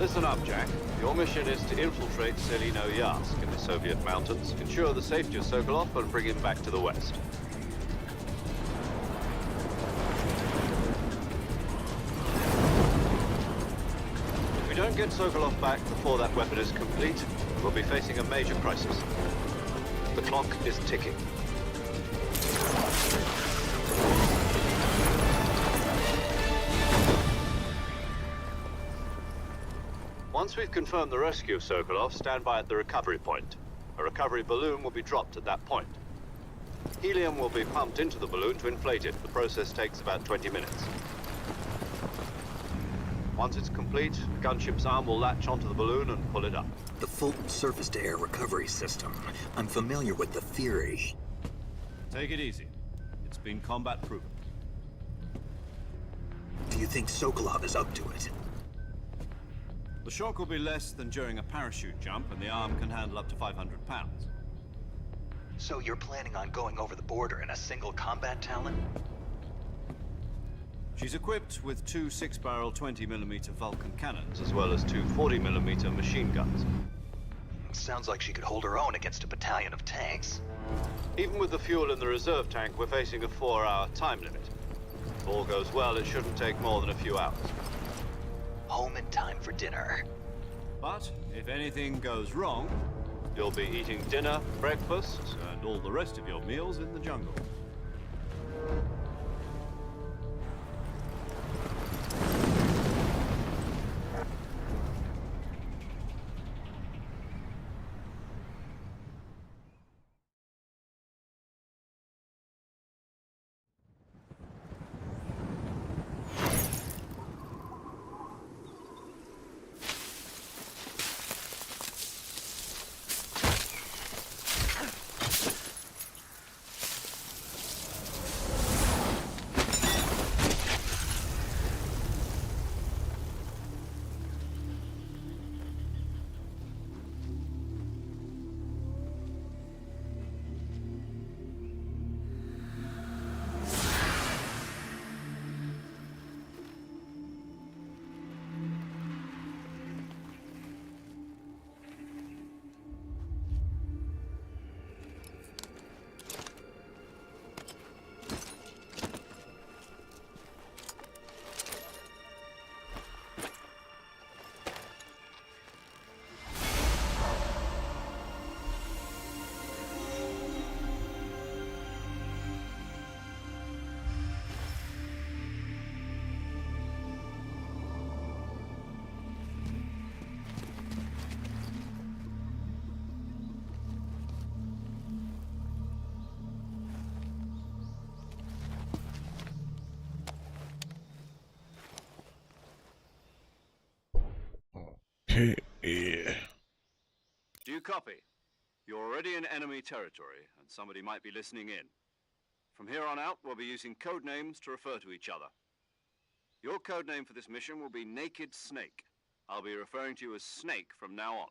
Listen up, Jack. Your mission is to infiltrate Selino-Yarsk in the Soviet mountains, ensure the safety of Sokolov, and bring him back to the West. If we don't get Sokolov back before that weapon is complete, we'll be facing a major crisis. The clock is ticking. Once we've confirmed the rescue of Sokolov, stand by at the recovery point. A recovery balloon will be dropped at that point. Helium will be pumped into the balloon to inflate it. The process takes about 20 minutes. Once it's complete, the gunship's arm will latch onto the balloon and pull it up. The Fulton surface-to-air recovery system. I'm familiar with the theory. Take it easy. It's been combat-proven. Do you think Sokolov is up to it? The shock will be less than during a parachute jump, and the arm can handle up to 500 pounds. So you're planning on going over the border in a single combat Talon? She's equipped with two 6-barrel 20mm Vulcan cannons, As well as two 40mm machine guns. Sounds like she could hold her own against a battalion of tanks. Even with the fuel in the reserve tank, we're facing a 4-hour time limit. If all goes well, it shouldn't take more than a few hours. Home in time for dinner. But if anything goes wrong, You'll be eating dinner, breakfast, and all the rest of your meals in the jungle. Yeah. Do you copy? You're already in enemy territory, and somebody might be listening in. From here on out, we'll be using code names to refer to each other. Your code name for this mission will be Naked Snake. I'll be referring to you as Snake from now on.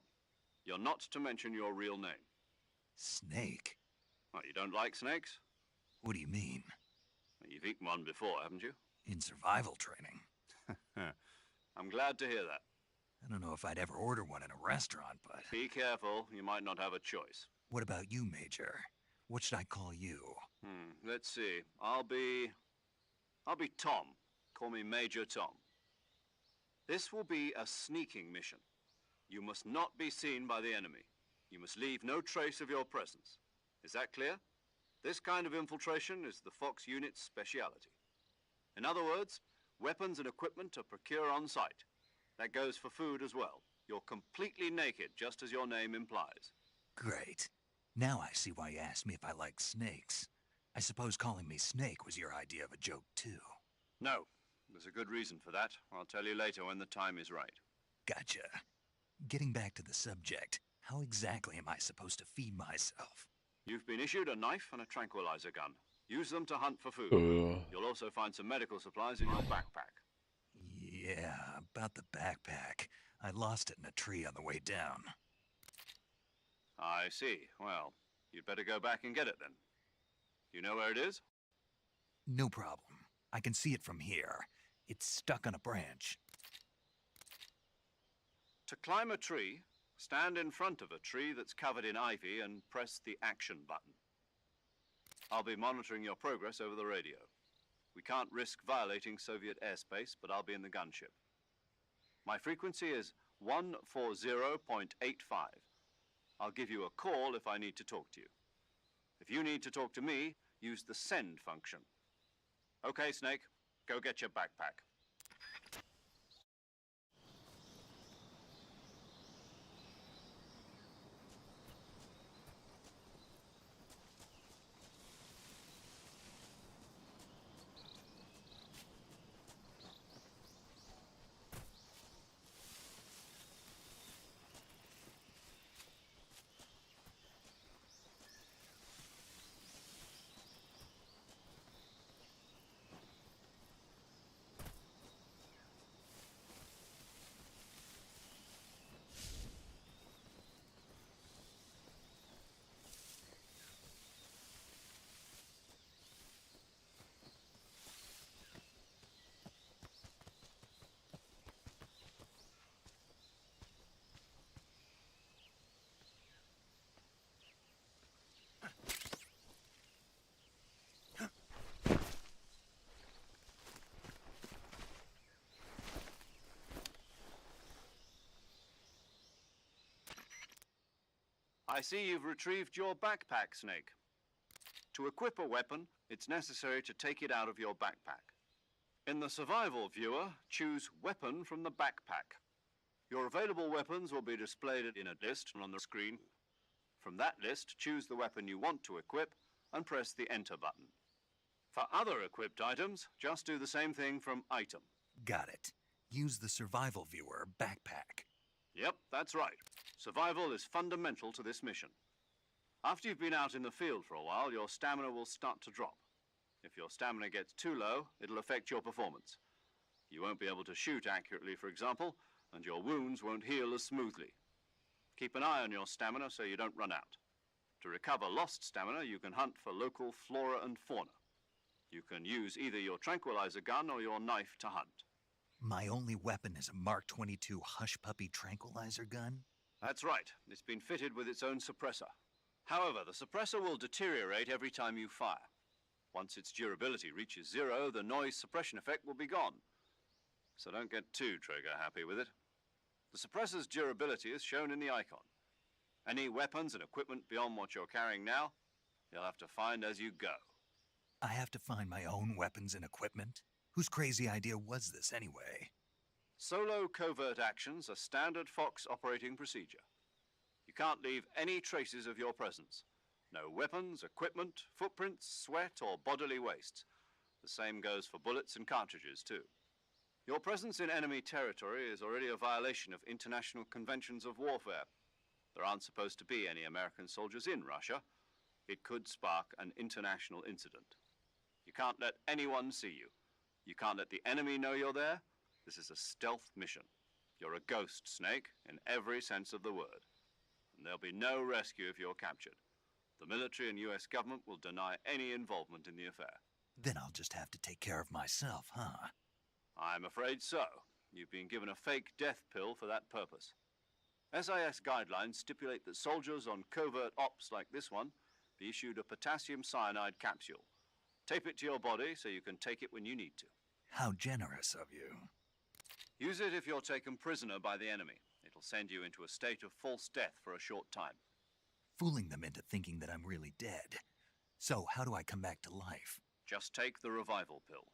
You're not to mention your real name. Snake? Well, you don't like snakes? What do you mean? Well, you've eaten one before, haven't you? In survival training. I'm glad to hear that. I don't know if I'd ever order one in a restaurant, but... Be careful, you might not have a choice. What about you, Major? What should I call you? Let's see. I'll be Tom. Call me Major Tom. This will be a sneaking mission. You must not be seen by the enemy. You must leave no trace of your presence. Is that clear? This kind of infiltration is the Fox unit's speciality. In other words, weapons and equipment are procured on site. That goes for food as well. You're completely naked, just as your name implies. Great. Now I see why you asked me if I like snakes. I suppose calling me Snake was your idea of a joke, too. No. There's a good reason for that. I'll tell you later when the time is right. Gotcha. Getting back to the subject, how exactly am I supposed to feed myself? You've been issued a knife and a tranquilizer gun. Use them to hunt for food. You'll also find some medical supplies in your backpack. Yeah, about the backpack. I lost it in a tree on the way down. I see. Well, you'd better go back and get it then. You know where it is? No problem. I can see it from here. It's stuck on a branch. To climb a tree, stand in front of a tree that's covered in ivy and press the action button. I'll be monitoring your progress over the radio. We can't risk violating Soviet airspace, but I'll be in the gunship. My frequency is 140.85. I'll give you a call if I need to talk to you. If you need to talk to me, use the send function. Okay, Snake, go get your backpack. I see you've retrieved your backpack, Snake. To equip a weapon, it's necessary to take it out of your backpack. In the survival viewer, choose Weapon from the backpack. Your available weapons will be displayed in a list on the screen. From that list, choose the weapon you want to equip and press the Enter button. For other equipped items, just do the same thing from Item. Got it. Use the survival viewer backpack. Yep, that's right. Survival is fundamental to this mission. After you've been out in the field for a while, your stamina will start to drop. If your stamina gets too low, it'll affect your performance. You won't be able to shoot accurately, for example, and your wounds won't heal as smoothly. Keep an eye on your stamina so you don't run out. To recover lost stamina, you can hunt for local flora and fauna. You can use either your tranquilizer gun or your knife to hunt. My only weapon is a Mark 22 Hush Puppy tranquilizer gun? That's right. It's been fitted with its own suppressor. However, the suppressor will deteriorate every time you fire. Once its durability reaches 0, the noise suppression effect will be gone. So don't get too trigger-happy with it. The suppressor's durability is shown in the icon. Any weapons and equipment beyond what you're carrying now, you'll have to find as you go. I have to find my own weapons and equipment? Whose crazy idea was this anyway? Solo covert actions are standard Fox operating procedure. You can't leave any traces of your presence. No weapons, equipment, footprints, sweat, or bodily wastes. The same goes for bullets and cartridges, too. Your presence in enemy territory is already a violation of international conventions of warfare. There aren't supposed to be any American soldiers in Russia. It could spark an international incident. You can't let anyone see you. You can't let the enemy know you're there. This is a stealth mission. You're a ghost, Snake, in every sense of the word. And there'll be no rescue if you're captured. The military and US government will deny any involvement in the affair. Then I'll just have to take care of myself, huh? I'm afraid so. You've been given a fake death pill for that purpose. SIS guidelines stipulate that soldiers on covert ops like this one be issued a potassium cyanide capsule. Tape it to your body so you can take it when you need to. How generous of you. Use it if you're taken prisoner by the enemy. It'll send you into a state of false death for a short time. Fooling them into thinking that I'm really dead. So how do I come back to life? Just take the revival pill.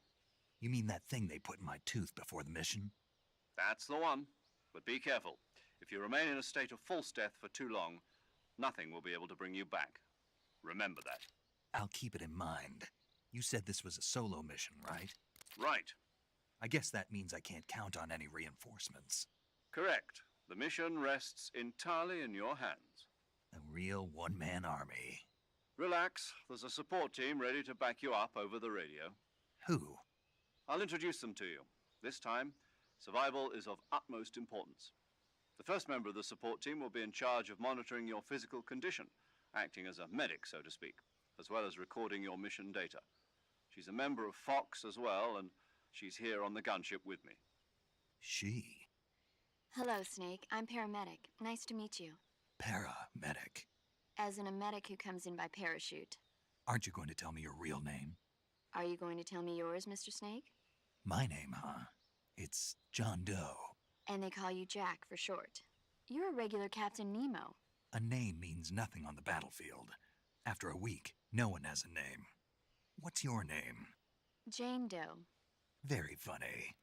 You mean that thing they put in my tooth before the mission? That's the one. But be careful. If you remain in a state of false death for too long, nothing will be able to bring you back. Remember that. I'll keep it in mind. You said this was a solo mission, right? Right. I guess that means I can't count on any reinforcements. Correct. The mission rests entirely in your hands. A real one-man army. Relax. There's a support team ready to back you up over the radio. Who? I'll introduce them to you. This time, survival is of utmost importance. The first member of the support team will be in charge of monitoring your physical condition, acting as a medic, so to speak, as well as recording your mission data. She's a member of Fox as well, and she's here on the gunship with me. She? Hello, Snake. I'm paramedic. Nice to meet you. Paramedic. As in a medic who comes in by parachute. Aren't you going to tell me your real name? Are you going to tell me yours, Mr. Snake? My name, huh? It's John Doe. And they call you Jack for short. You're a regular Captain Nemo. A name means nothing on the battlefield. After a week, no one has a name. What's your name? Jane Doe. Very funny.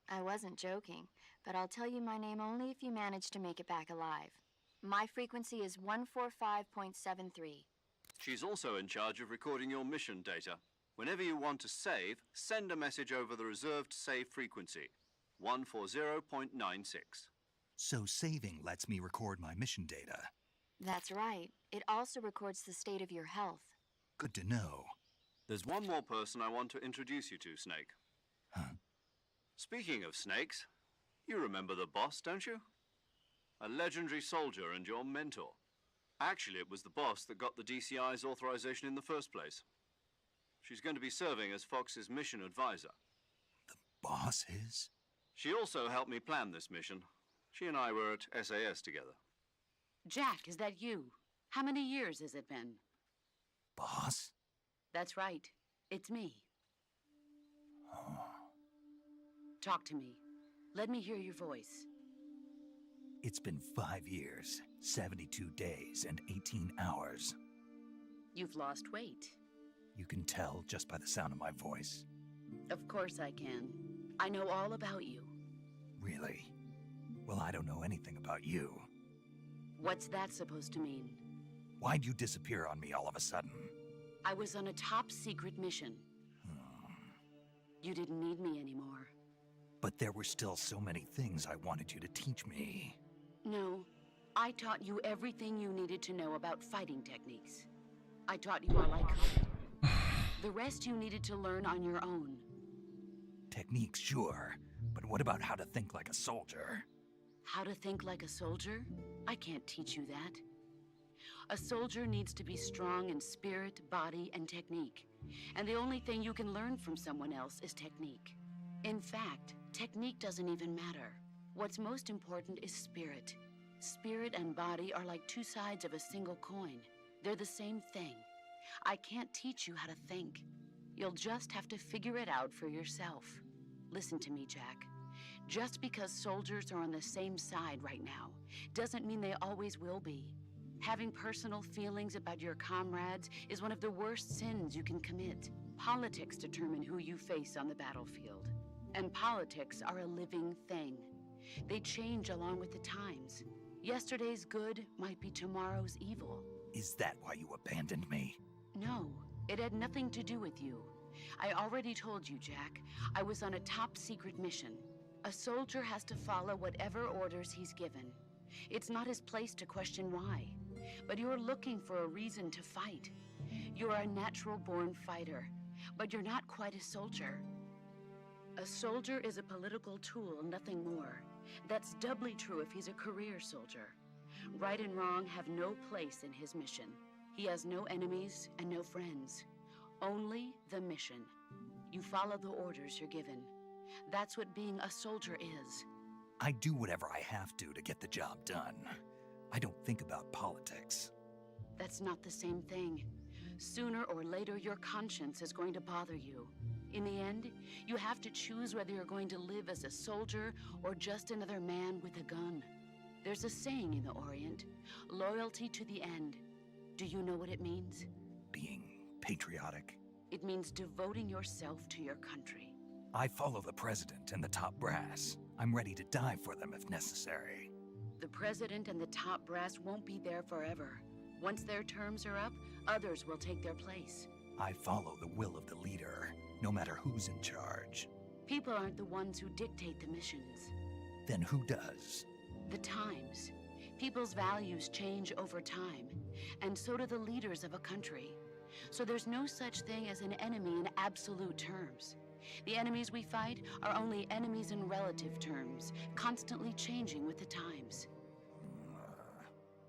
I wasn't joking, but I'll tell you my name only if you manage to make it back alive. My frequency is 145.73. She's also in charge of recording your mission data. Whenever you want to save, send a message over the reserved save frequency, 140.96. So saving lets me record my mission data. That's right. It also records the state of your health. Good to know. There's one more person I want to introduce you to, Snake. Huh? Speaking of snakes, you remember the boss, don't you? A legendary soldier and your mentor. Actually, it was the boss that got the DCI's authorization in the first place. She's going to be serving as Fox's mission advisor. The boss is? She also helped me plan this mission. She and I were at SAS together. Jack, is that you? How many years has it been? Boss? That's right. It's me. Talk to me. Let me hear your voice. It's been 5 years, 72 days, and 18 hours. You've lost weight. You can tell just by the sound of my voice. Of course I can. I know all about you. Really? Well, I don't know anything about you. What's that supposed to mean? Why'd you disappear on me all of a sudden? I was on a top-secret mission. You didn't need me anymore. But there were still so many things I wanted you to teach me. No, I taught you everything you needed to know about fighting techniques. I taught you all I could. The rest you needed to learn on your own. Techniques, sure. But what about how to think like a soldier? How to think like a soldier? I can't teach you that. A soldier needs to be strong in spirit, body, and technique. And the only thing you can learn from someone else is technique. In fact, technique doesn't even matter. What's most important is spirit. Spirit and body are like two sides of a single coin. They're the same thing. I can't teach you how to think. You'll just have to figure it out for yourself. Listen to me, Jack. Just because soldiers are on the same side right now doesn't mean they always will be. Having personal feelings about your comrades is one of the worst sins you can commit. Politics determine who you face on the battlefield. And politics are a living thing. They change along with the times. Yesterday's good might be tomorrow's evil. Is that why you abandoned me? No, it had nothing to do with you. I already told you, Jack. I was on a top-secret mission. A soldier has to follow whatever orders he's given. It's not his place to question why. But you're looking for a reason to fight. You're a natural-born fighter, but you're not quite a soldier. A soldier is a political tool, nothing more. That's doubly true if he's a career soldier. Right and wrong have no place in his mission. He has no enemies and no friends. Only the mission. You follow the orders you're given. That's what being a soldier is. I do whatever I have to get the job done. I don't think about politics. That's not the same thing. Sooner or later, your conscience is going to bother you. In the end, you have to choose whether you're going to live as a soldier or just another man with a gun. There's a saying in the Orient, loyalty to the end. Do you know what it means? Being patriotic. It means devoting yourself to your country. I follow the president and the top brass. I'm ready to die for them if necessary. The president and the top brass won't be there forever. Once their terms are up, others will take their place. I follow the will of the leader, no matter who's in charge. People aren't the ones who dictate the missions. Then who does? The times. People's values change over time, and so do the leaders of a country. So there's no such thing as an enemy in absolute terms. The enemies we fight are only enemies in relative terms, constantly changing with the times.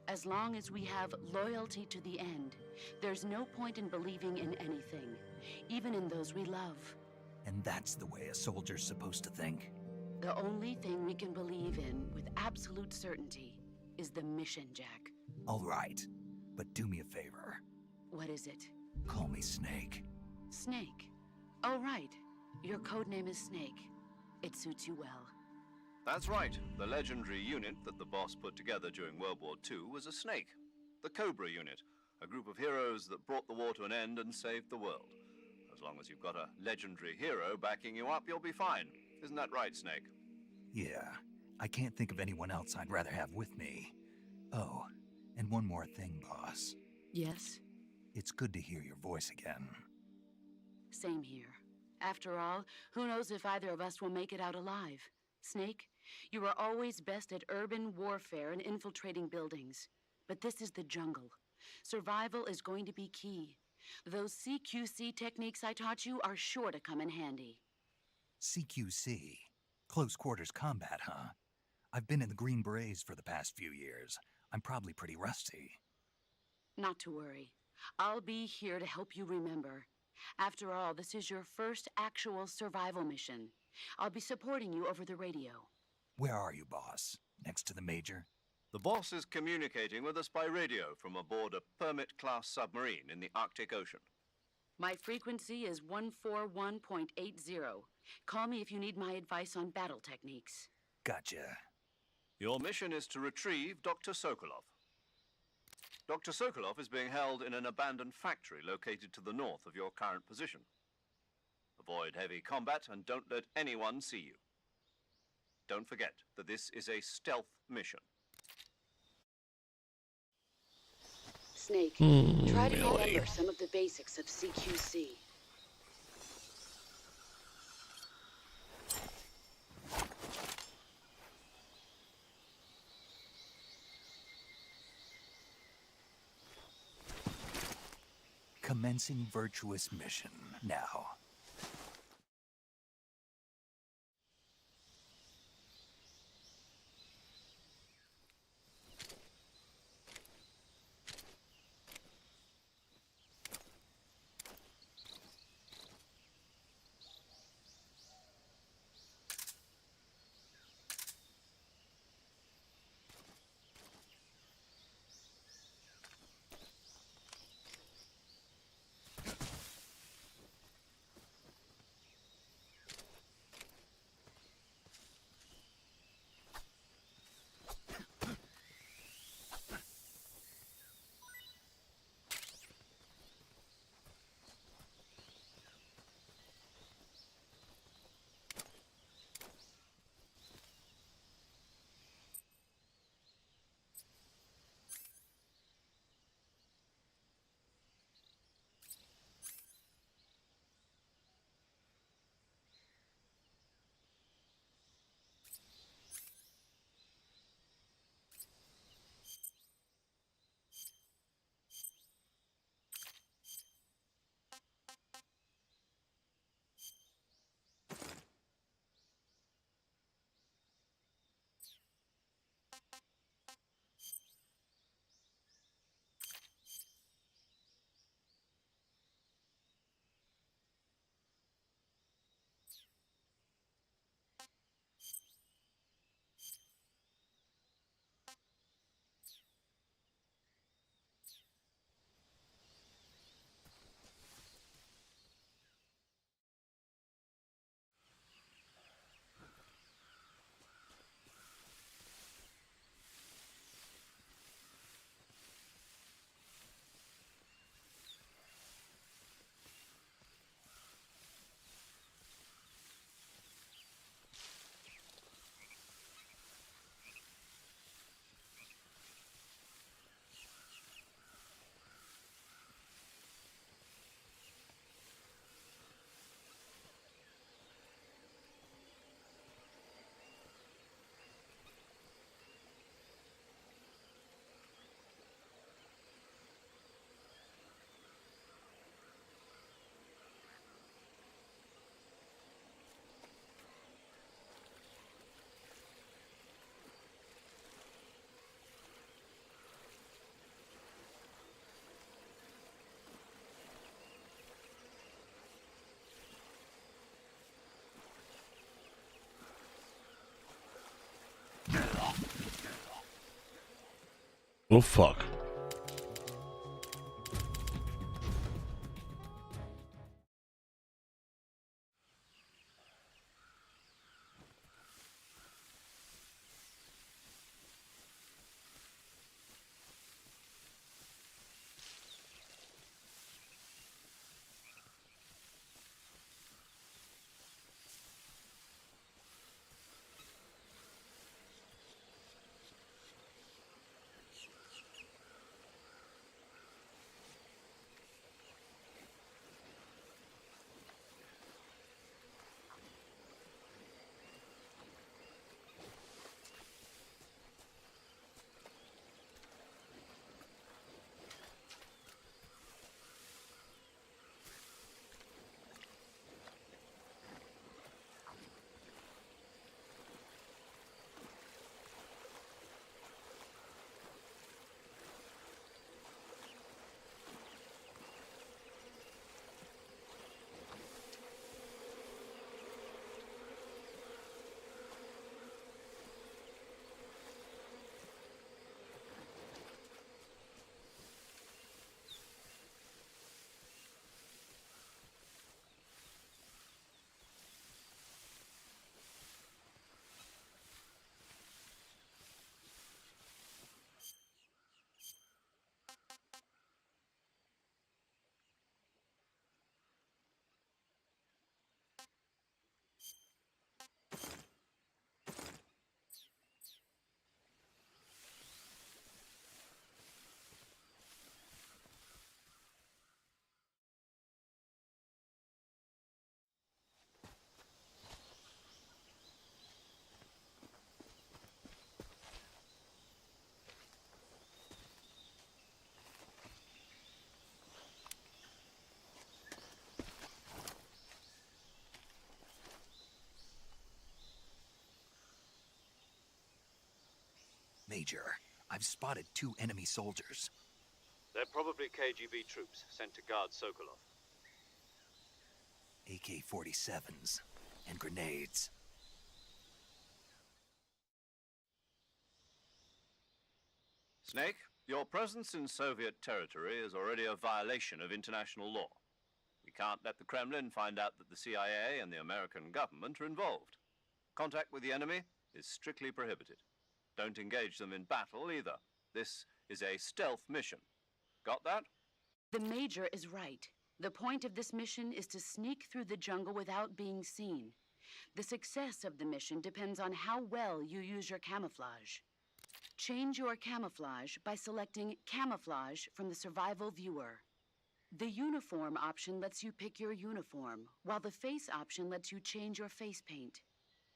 As long as we have loyalty to the end, there's no point in believing in anything, even in those we love. And that's the way a soldier's supposed to think? A The only thing we can believe in with absolute certainty is the mission, Jack. All right, but do me a favor. What is it? Call me Snake. Snake. Oh, right. Your code name is Snake. It suits you well. That's right. The legendary unit that the boss put together during World War II was a snake. The Cobra unit, a group of heroes that brought the war to an end and saved the world. As long as you've got a legendary hero backing you up, you'll be fine. Isn't that right, Snake? Yeah, I can't think of anyone else I'd rather have with me. Oh, and one more thing, boss. Yes? It's good to hear your voice again. Same here. After all, who knows if either of us will make it out alive? Snake, you are always best at urban warfare and infiltrating buildings. But this is the jungle. Survival is going to be key. Those CQC techniques I taught you are sure to come in handy. CQC? Close quarters combat, huh? I've been in the Green Berets for the past few years. I'm probably pretty rusty. Not to worry. I'll be here to help you remember. After all, this is your first actual survival mission. I'll be supporting you over the radio. Where are you, boss? Next to the Major? The boss is communicating with us by radio from aboard a Permit-class submarine in the Arctic Ocean. My frequency is 141.80. Call me if you need my advice on battle techniques. Gotcha. Your mission is to retrieve Dr. Sokolov. Dr. Sokolov is being held in an abandoned factory located to the north of your current position. Avoid heavy combat and don't let anyone see you. Don't forget that this is a stealth mission. Snake, try to remember some of the basics of CQC. Commencing virtuous mission now. Oh, fuck. Major, I've spotted 2 enemy soldiers. They're probably KGB troops sent to guard Sokolov. AK-47s and grenades. Snake, your presence in Soviet territory is already a violation of international law. We can't let the Kremlin find out that the CIA and the American government are involved. Contact with the enemy is strictly prohibited. Don't engage them in battle either. This is a stealth mission. Got that? The Major is right. The point of this mission is to sneak through the jungle without being seen. The success of the mission depends on how well you use your camouflage. Change your camouflage by selecting Camouflage from the Survival Viewer. The Uniform option lets you pick your uniform, while the Face option lets you change your face paint.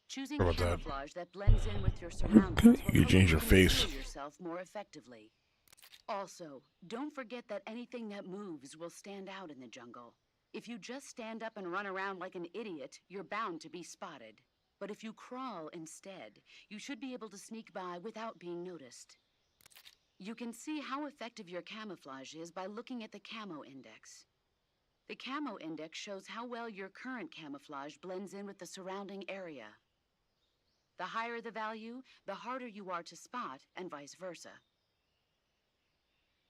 Choosing How about that? camouflage that blends in with your surroundings will You help change your face. conceal yourself more effectively. Also, don't forget that anything that moves will stand out in the jungle. If you just stand up and run around like an idiot, you're bound to be spotted. But if you crawl instead, you should be able to sneak by without being noticed. You can see how effective your camouflage is by looking at the Camo Index. The Camo Index shows how well your current camouflage blends in with the surrounding area. The higher the value, the harder you are to spot, and vice versa.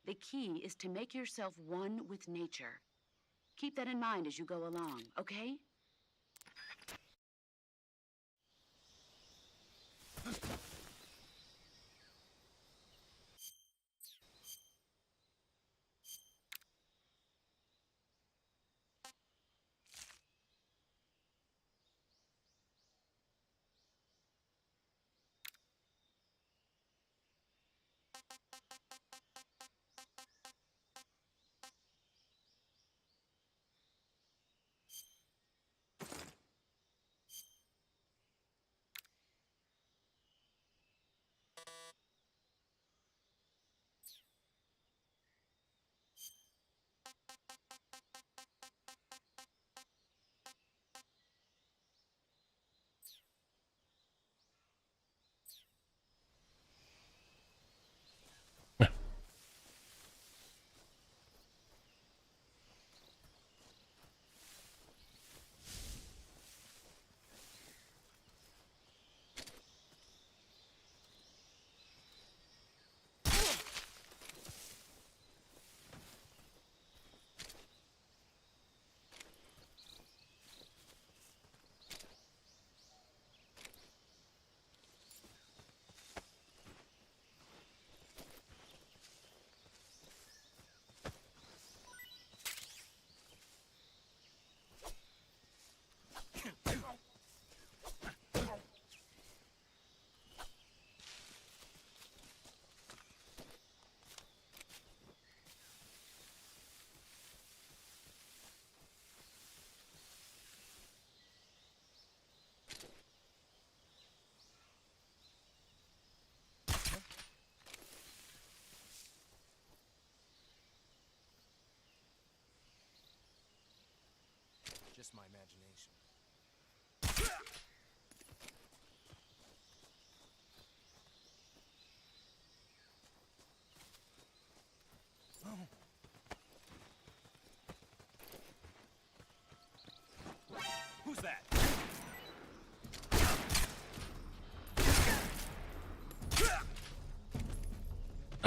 The key is to make yourself one with nature. Keep that in mind as you go along, okay?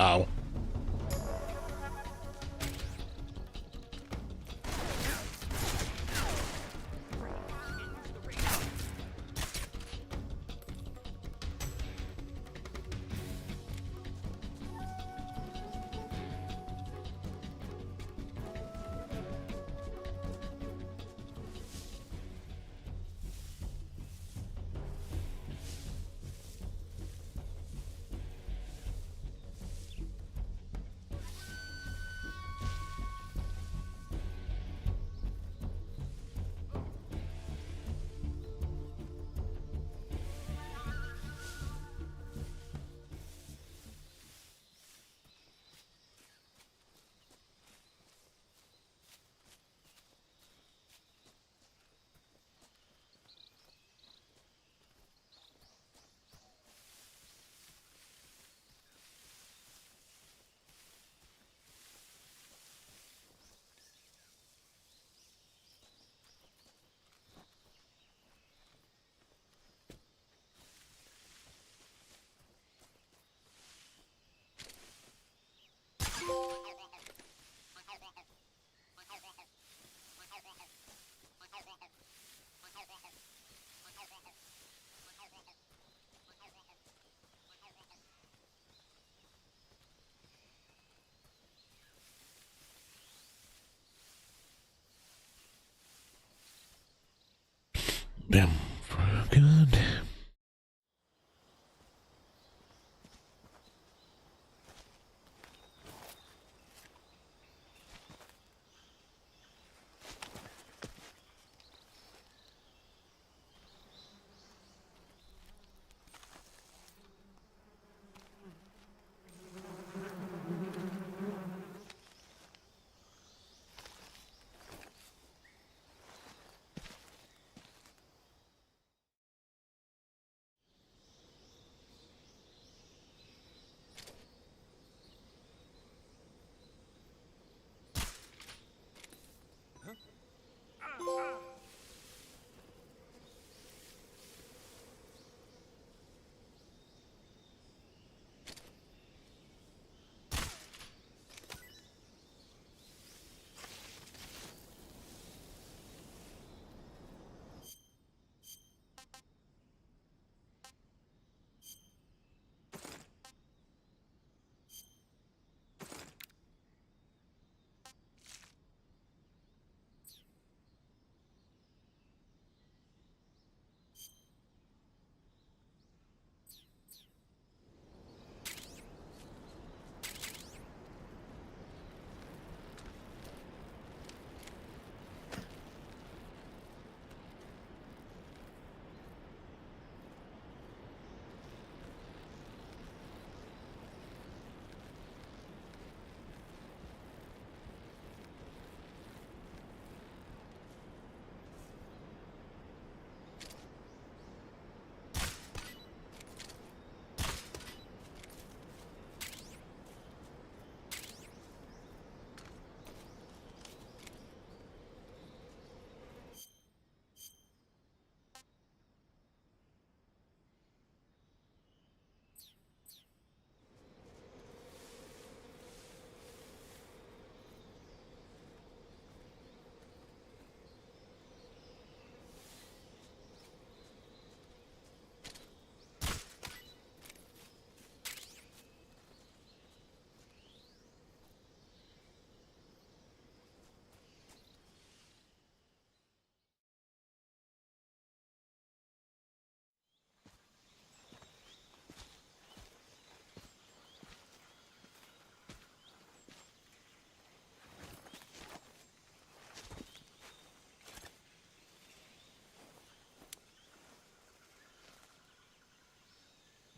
Ow. Damn, good.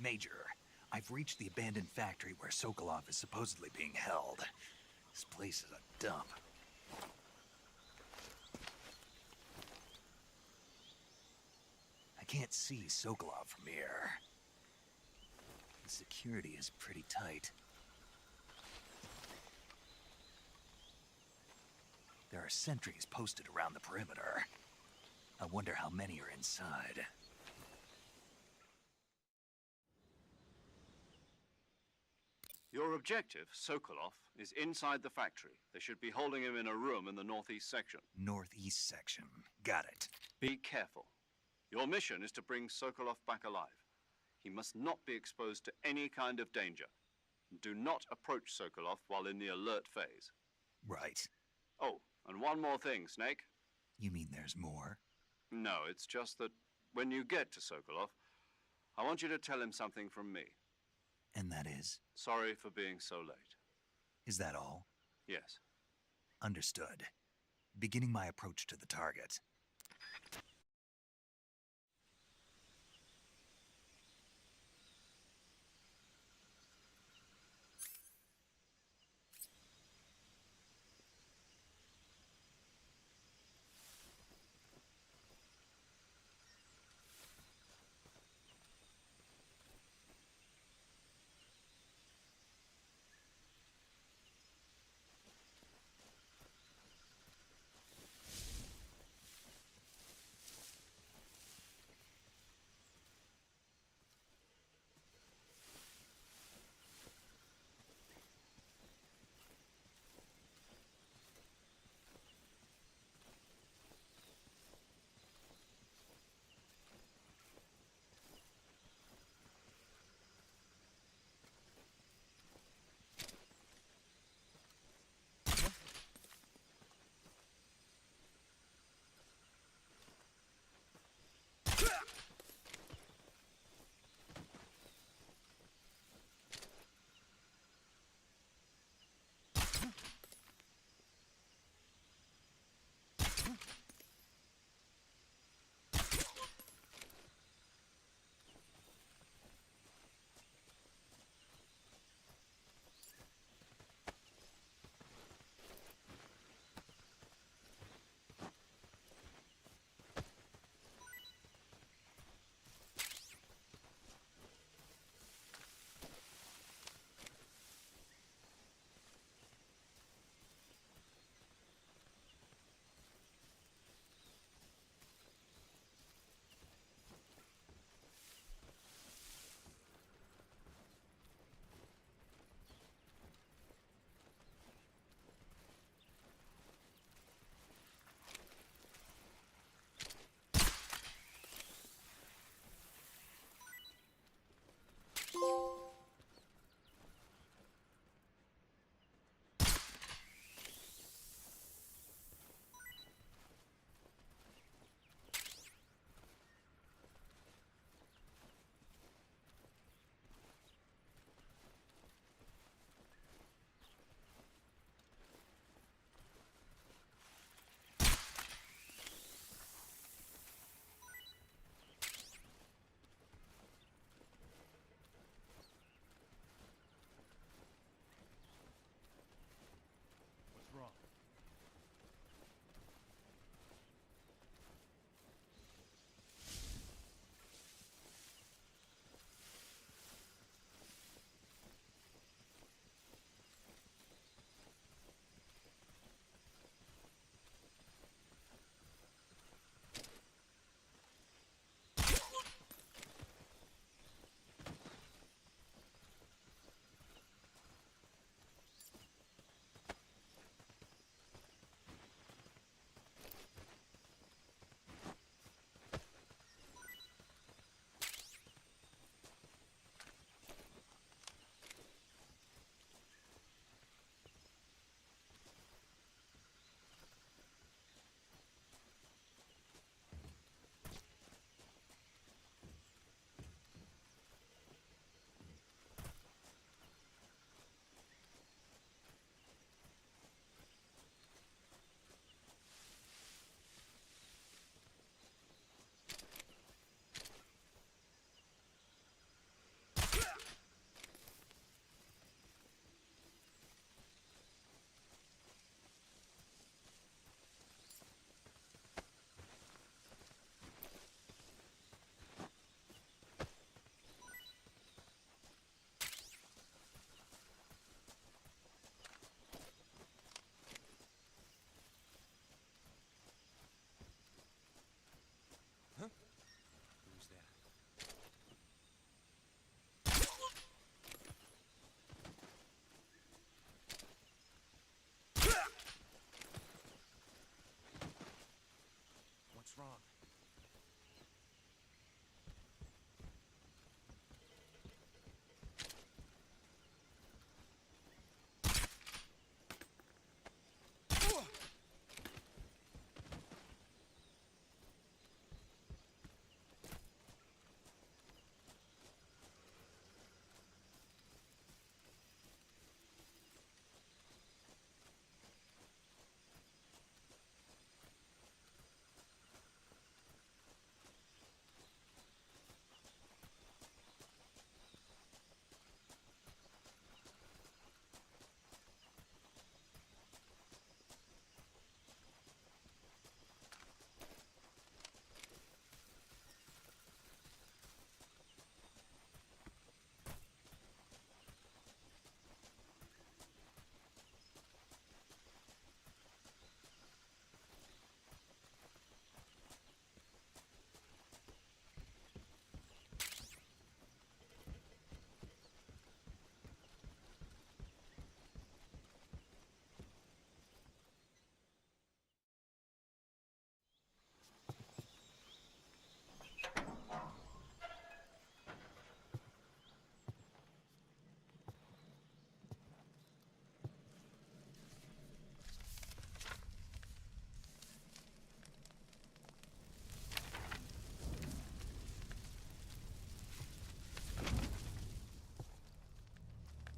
Major, I've reached the abandoned factory where Sokolov is supposedly being held. This place is a dump. I can't see Sokolov from here. The security is pretty tight. There are sentries posted around the perimeter. I wonder how many are inside. Your objective, Sokolov, is inside the factory. They should be holding him in a room in the northeast section. Northeast section. Got it. Be careful. Your mission is to bring Sokolov back alive. He must not be exposed to any kind of danger. Do not approach Sokolov while in the alert phase. Right. Oh, and one more thing, Snake. You mean there's more? No, it's just that when you get to Sokolov, I want you to tell him something from me. And that is? Sorry for being so late. Is that all? Yes. Understood. Beginning my approach to the target.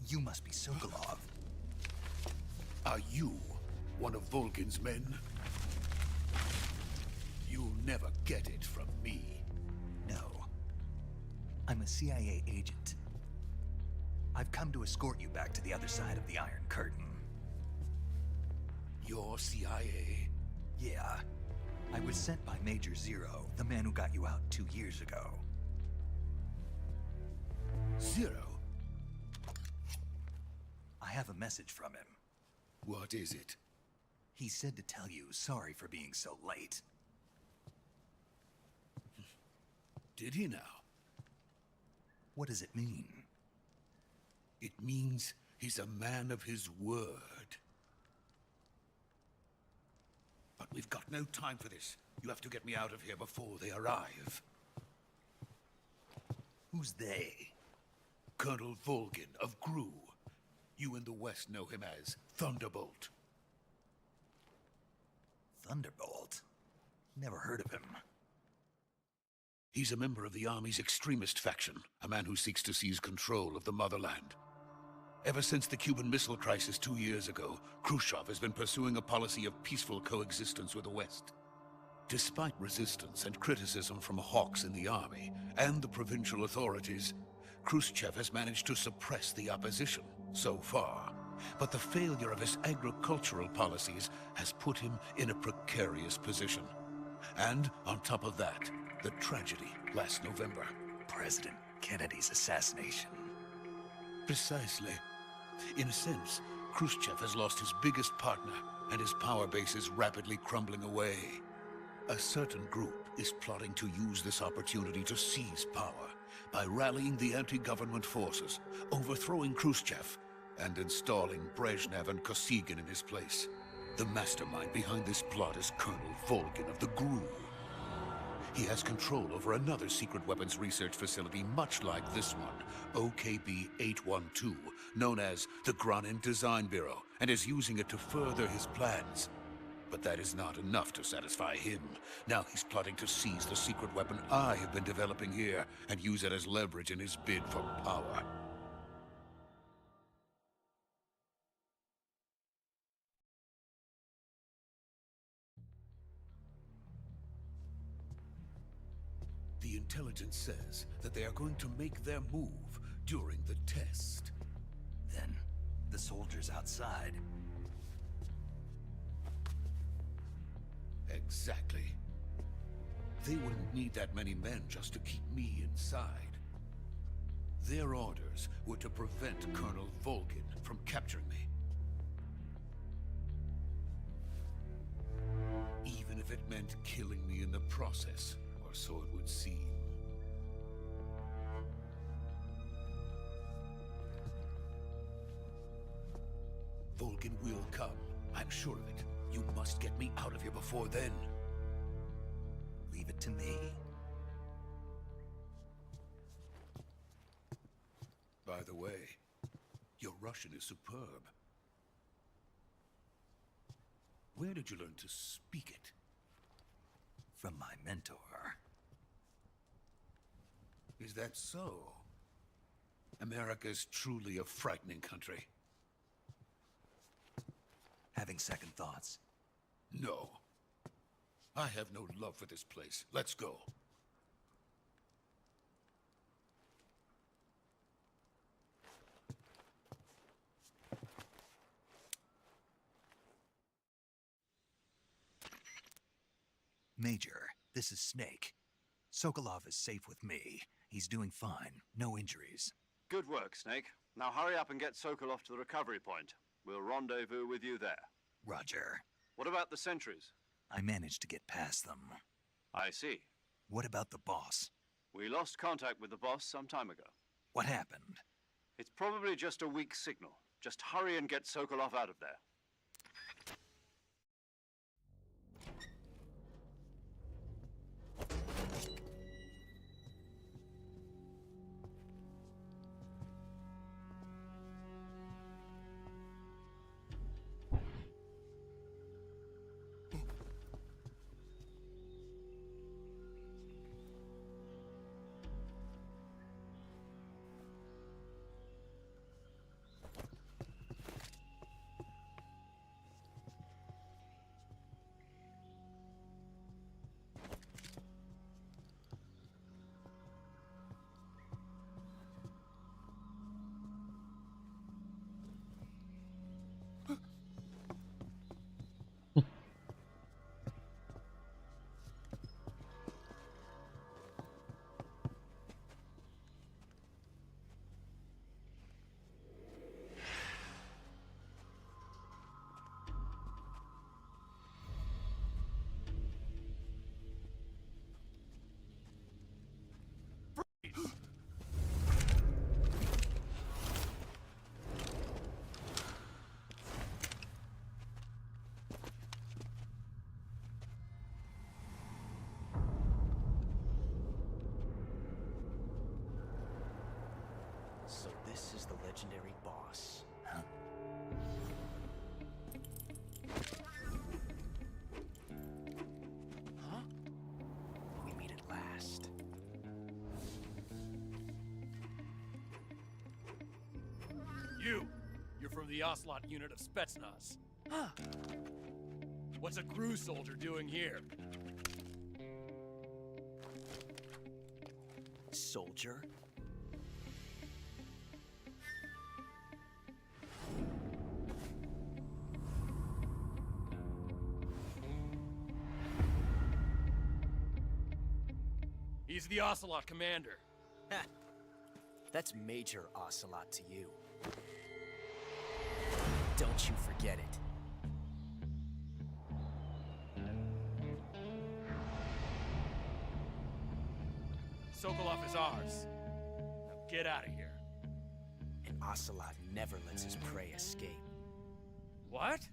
You must be Sokolov. Are you one of Volgin's men? You'll never get it from me. No. I'm a CIA agent. I've come to escort you back to the other side of the Iron Curtain. You're CIA? Yeah. I was sent by Major Zero, the man who got you out 2 years ago. Zero? I have a message from him. What is it? He said to tell you sorry for being so late. Did he now? What does it mean? It means he's a man of his word. But we've got no time for this. You have to get me out of here before they arrive. Who's they? Colonel Volgin of GRU. You in the West know him as Thunderbolt. Thunderbolt? Never heard of him. He's a member of the Army's extremist faction, a man who seeks to seize control of the motherland. Ever since the Cuban Missile Crisis 2 years ago, Khrushchev has been pursuing a policy of peaceful coexistence with the West. Despite resistance and criticism from hawks in the army and the provincial authorities, Khrushchev has managed to suppress the opposition so far. But the failure of his agricultural policies has put him in a precarious position. And on top of that, the tragedy last November. President Kennedy's assassination. Precisely. In a sense, Khrushchev has lost his biggest partner, and his power base is rapidly crumbling away. A certain group is plotting to use this opportunity to seize power by rallying the anti-government forces, overthrowing Khrushchev, and installing Brezhnev and Kosygin in his place. The mastermind behind this plot is Colonel Volgin of the GRU. He has control over another secret weapons research facility much like this one, OKB-812, known as the Granin Design Bureau, and is using it to further his plans. But that is not enough to satisfy him. Now he's plotting to seize the secret weapon I have been developing here and use it as leverage in his bid for power. The intelligence says that they are going to make their move during the test. Then, the soldiers outside. Exactly. They wouldn't need that many men just to keep me inside. Their orders were to prevent Colonel Volgin from capturing me. Even if it meant killing me in the process, or so it would seem. Volgin will come. I'm sure of it. You must get me out of here before then. Leave it to me. By the way, your Russian is superb. Where did you learn to speak it? From my mentor. Is that so? America's truly a frightening country. Having second thoughts. No. I have no love for this place. Let's go. Major, this is Snake. Sokolov is safe with me. He's doing fine. No injuries. Good work, Snake. Now hurry up and get Sokolov to the recovery point. We'll rendezvous with you there. Roger. What about the sentries? I managed to get past them. I see. What about the boss? We lost contact with the boss some time ago. What happened? It's probably just a weak signal. Just hurry and get Sokolov out of there. This is the legendary boss. Huh? Huh? We meet at last. You're from the Ocelot unit of Spetsnaz. Huh. What's a crew soldier doing here? Soldier? He's the Ocelot commander. Ha! That's Major Ocelot to you. Don't you forget it. Sokolov is ours. Now get out of here. And Ocelot never lets his prey escape. What?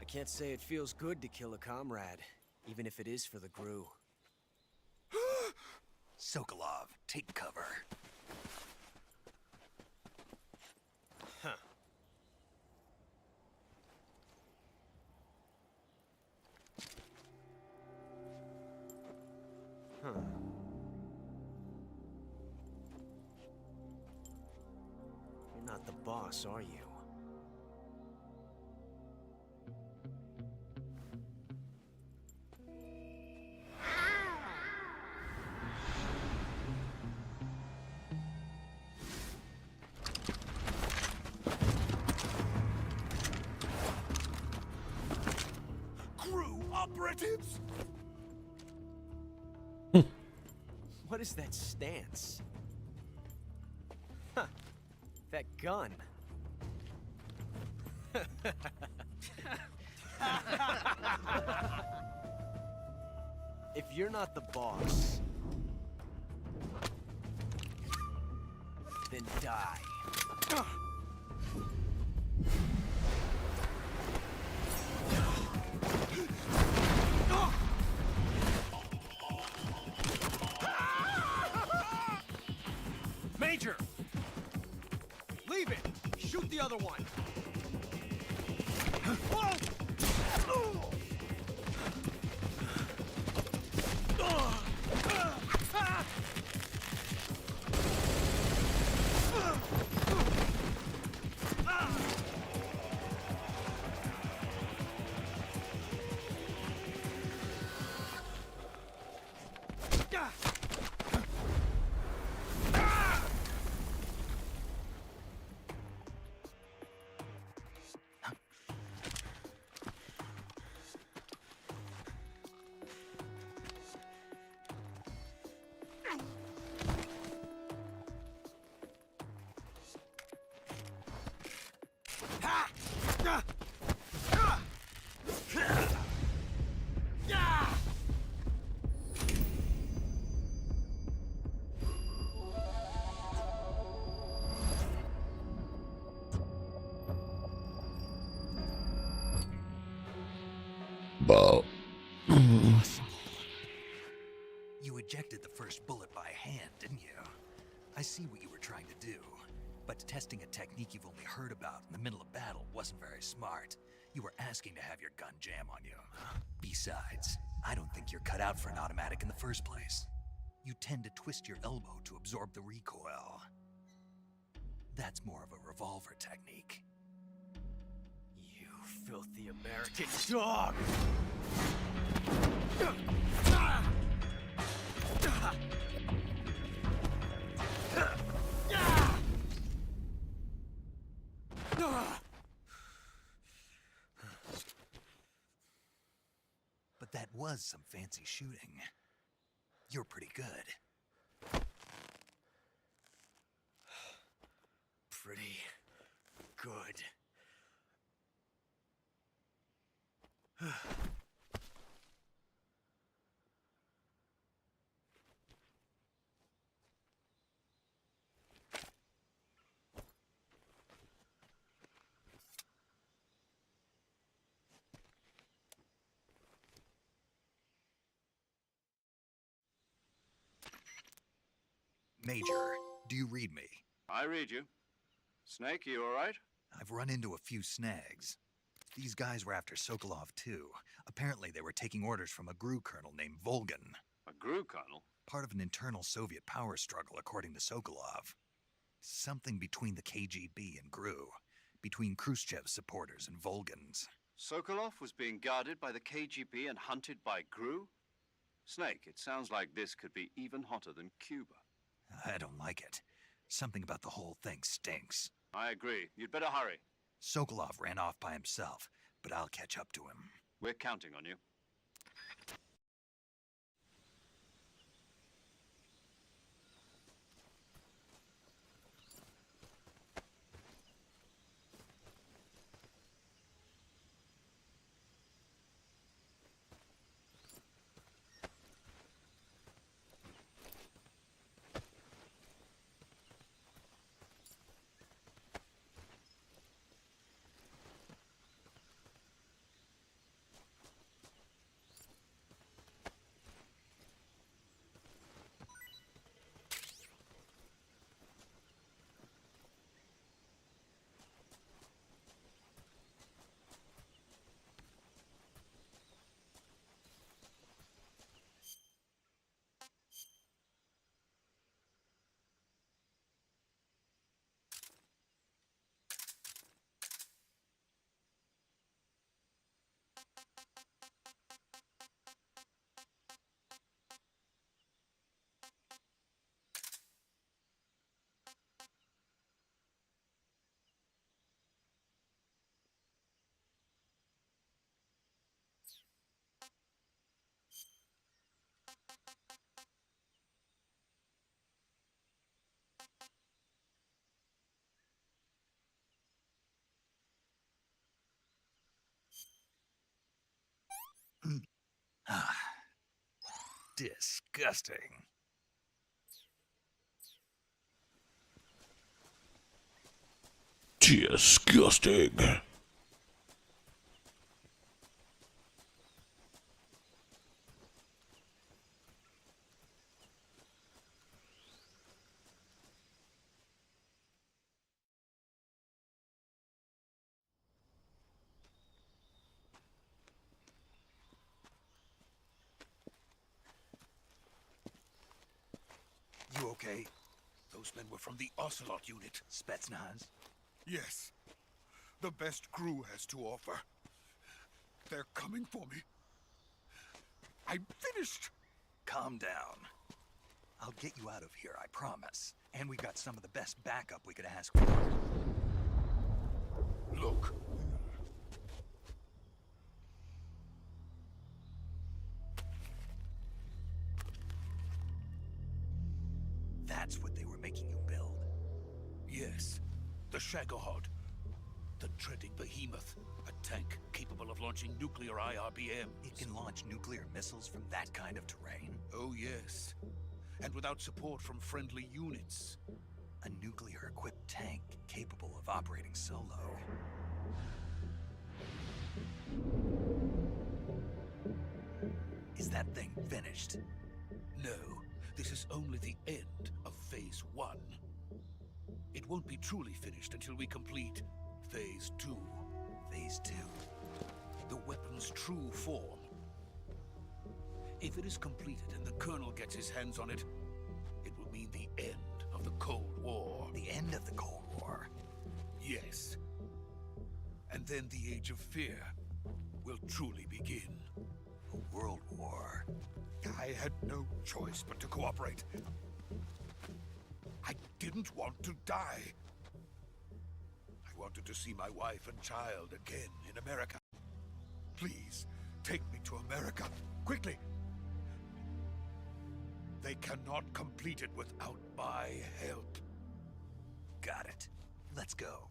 I can't say it feels good to kill a comrade, even if it is for the Gru. Sokolov, take cover. Huh. Huh. You're not the boss, are you? Operatives? What is that stance? Huh. That gun. If you're not the boss, then die. Major! Leave it! Shoot the other one! You ejected the first bullet by hand, didn't you? I see what you were trying to do. But testing a technique you've only heard about in the middle of battle wasn't very smart. You were asking to have your gun jam on you. Besides, I don't think you're cut out for an automatic in the first place. you tend to twist your elbow to absorb the recoil. That's more of a revolver technique. You filthy American dog! But that was some fancy shooting. You're pretty good. Pretty good. Major, do you read me? I read you. Snake, you all right? I've run into a few snags. These guys were after Sokolov too. Apparently they were taking orders from a GRU colonel named Volgan. A GRU colonel? Part of an internal Soviet power struggle, according to Sokolov. Something between the KGB and GRU. Between Khrushchev's supporters and Volgan's. Sokolov was being guarded by the KGB and hunted by GRU? Snake, it sounds like this could be even hotter than Cuba. I don't like it. Something about the whole thing stinks. I agree. You'd better hurry. Sokolov ran off by himself, but I'll catch up to him. We're counting on you. Disgusting. Disgusting. You okay? Those men were from the Ocelot unit. Spetsnaz? Yes. The best GRU has to offer. They're coming for me. I'm finished. Calm down. I'll get you out of here, I promise. And we got some of the best backup we could ask for. Look. That's what they were making you build? Yes. The Shagohod. The dreaded behemoth. A tank capable of launching nuclear IRBM. It can launch nuclear missiles from that kind of terrain? Oh, yes. And without support from friendly units. A nuclear-equipped tank capable of operating solo. Is that thing finished? No, this is only the end of Phase 1. It won't be truly finished until we complete Phase 2. Phase 2? The weapon's true form. If it is completed and the Colonel gets his hands on it, it will mean the end of the Cold War. The end of the Cold War. Yes. And then the Age of Fear will truly begin. A world war. I had no choice but to cooperate. I didn't want to die. I wanted to see my wife and child again in America. Please, take me to America, quickly. They cannot complete it without my help. Got it. Let's go.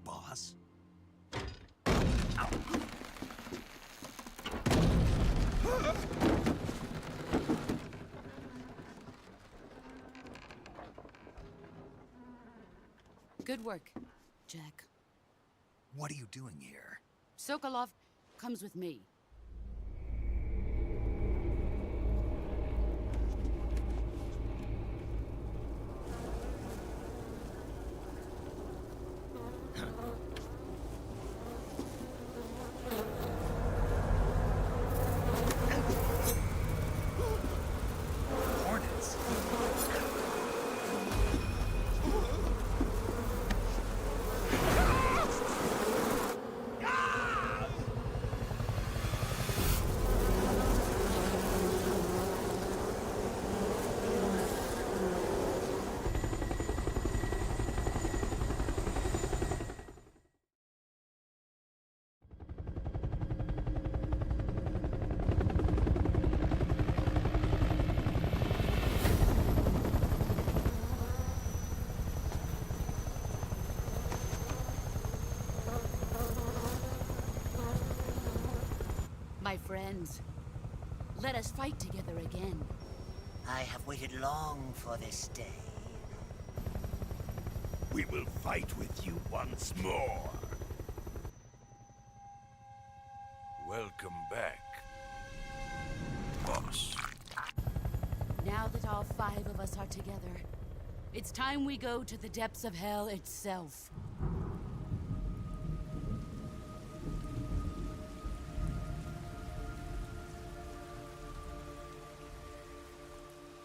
Boss? Good work, Jack. What are you doing here? Sokolov comes with me. Hornets? My friends, let us fight together again. I have waited long for this day. We will fight with you once more. Welcome back, boss. Now that all 5 of us are together, it's time we go to the depths of hell itself.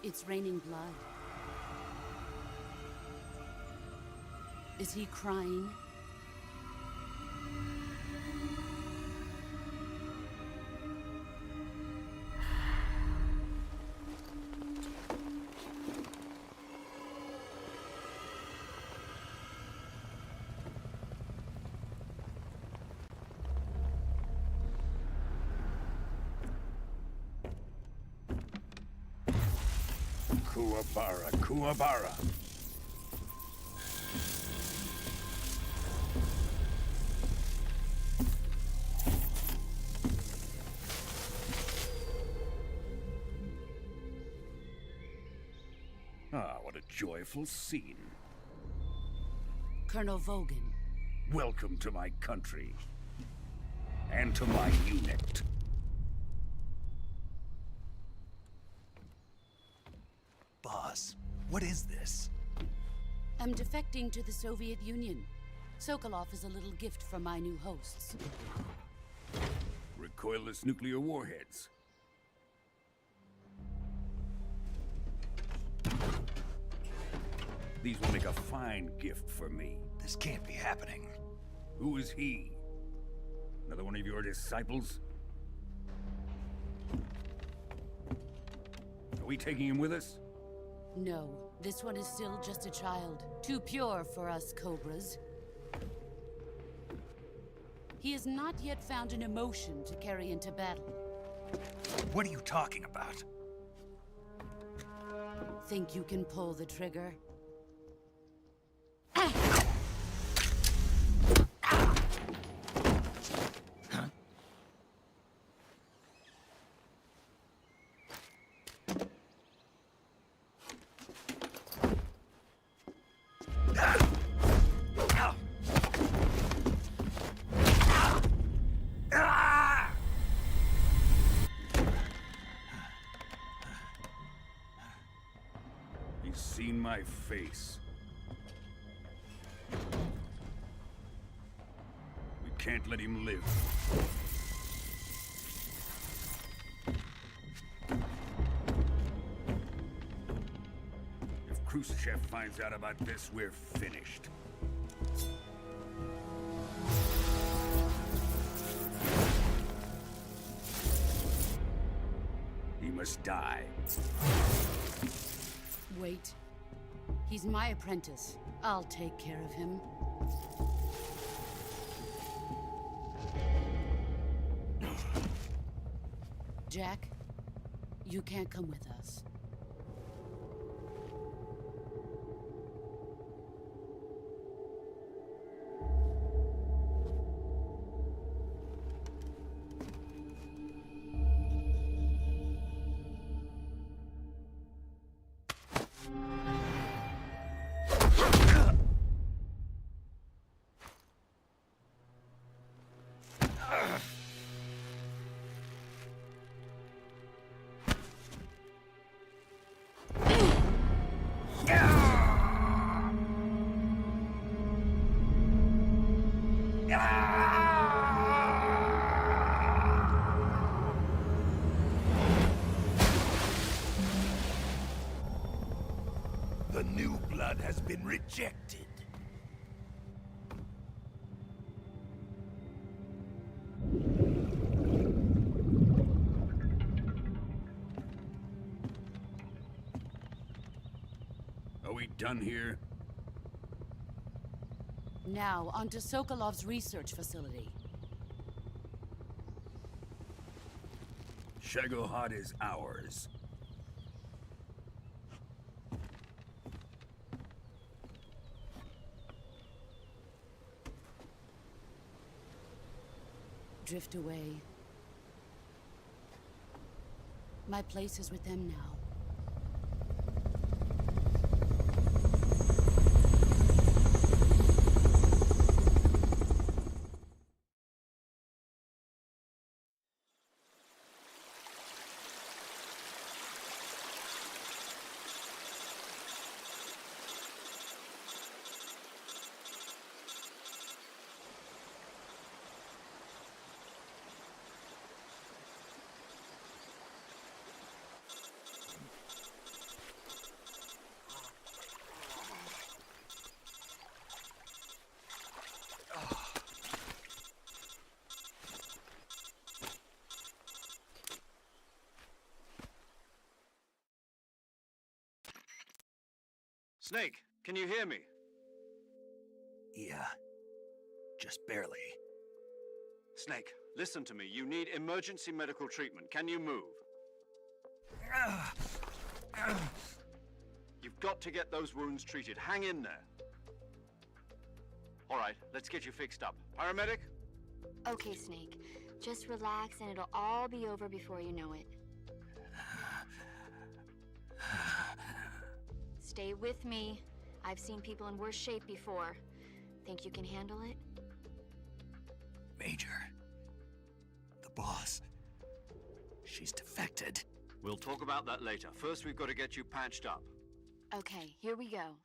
It's raining blood. Is he crying? Kuwabara, Kuwabara. Ah, what a joyful scene. Colonel Vogan. Welcome to my country. And to my unit. Boss, what is this? I'm defecting to the Soviet Union. Sokolov is a little gift from my new hosts. Recoilless nuclear warheads. These will make a fine gift for me. This can't be happening. Who is he? Another one of your disciples? Are we taking him with us? No, this one is still just a child. Too pure for us Cobras. He has not yet found an emotion to carry into battle. What are you talking about? Think you can pull the trigger? He's seen my face. We can't let him live. If Khrushchev finds out about this, we're finished. He must die. Wait. He's my apprentice. I'll take care of him. Jack, you can't come with us. The new blood has been rejected. Are we done here? Now, onto Sokolov's research facility. Shagohod is ours. Drift away. My place is with them now. Snake, can you hear me? Yeah. Just barely. Snake, listen to me. You need emergency medical treatment. Can you move? You've got to get those wounds treated. Hang in there. All right, let's get you fixed up. Paramedic? Okay, Snake. Just relax and it'll all be over before you know it. Stay with me. I've seen people in worse shape before. Think you can handle it? Major. The boss. She's defected. We'll talk about that later. First, we've got to get you patched up. Okay, here we go.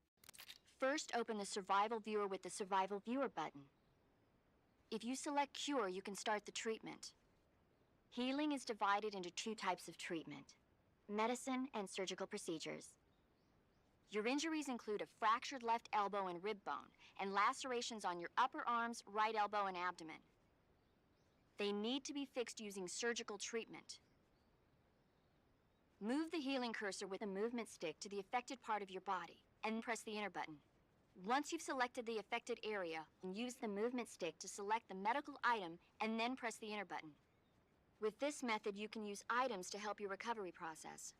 First, open the Survival Viewer with the Survival Viewer button. If you select Cure, you can start the treatment. Healing is divided into two types of treatment: medicine and surgical procedures. Your injuries include a fractured left elbow and rib bone, and lacerations on your upper arms, right elbow, and abdomen. They need to be fixed using surgical treatment. Move the healing cursor with a movement stick to the affected part of your body, and press the enter button. Once you've selected the affected area, use the movement stick to select the medical item, and then press the enter button. With this method, you can use items to help your recovery process.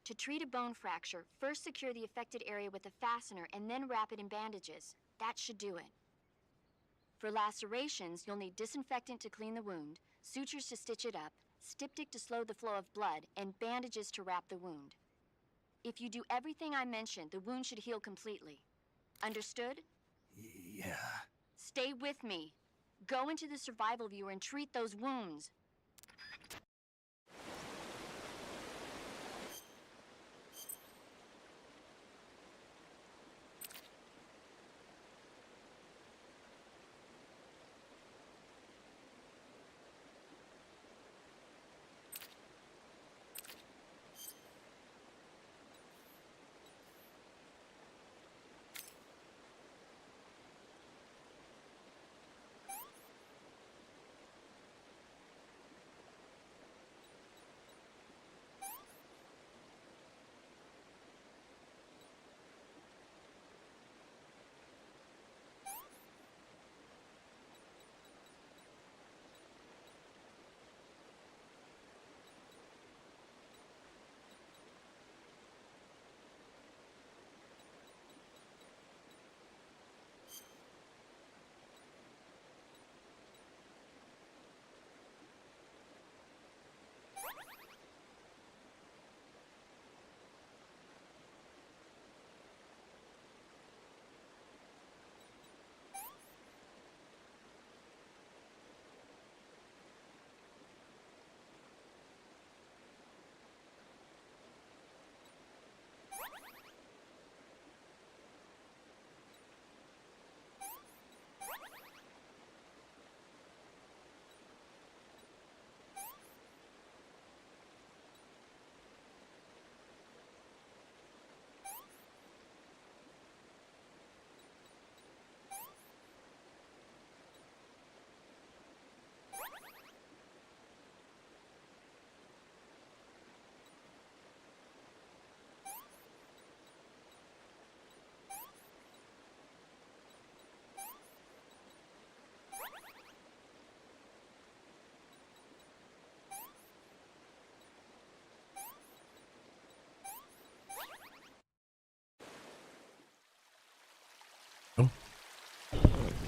To treat a bone fracture, first secure the affected area with a fastener and then wrap it in bandages. That should do it. For lacerations, you'll need disinfectant to clean the wound, sutures to stitch it up, styptic to slow the flow of blood, and bandages to wrap the wound. If you do everything I mentioned, the wound should heal completely. Understood? Yeah. Stay with me. Go into the survival viewer and treat those wounds.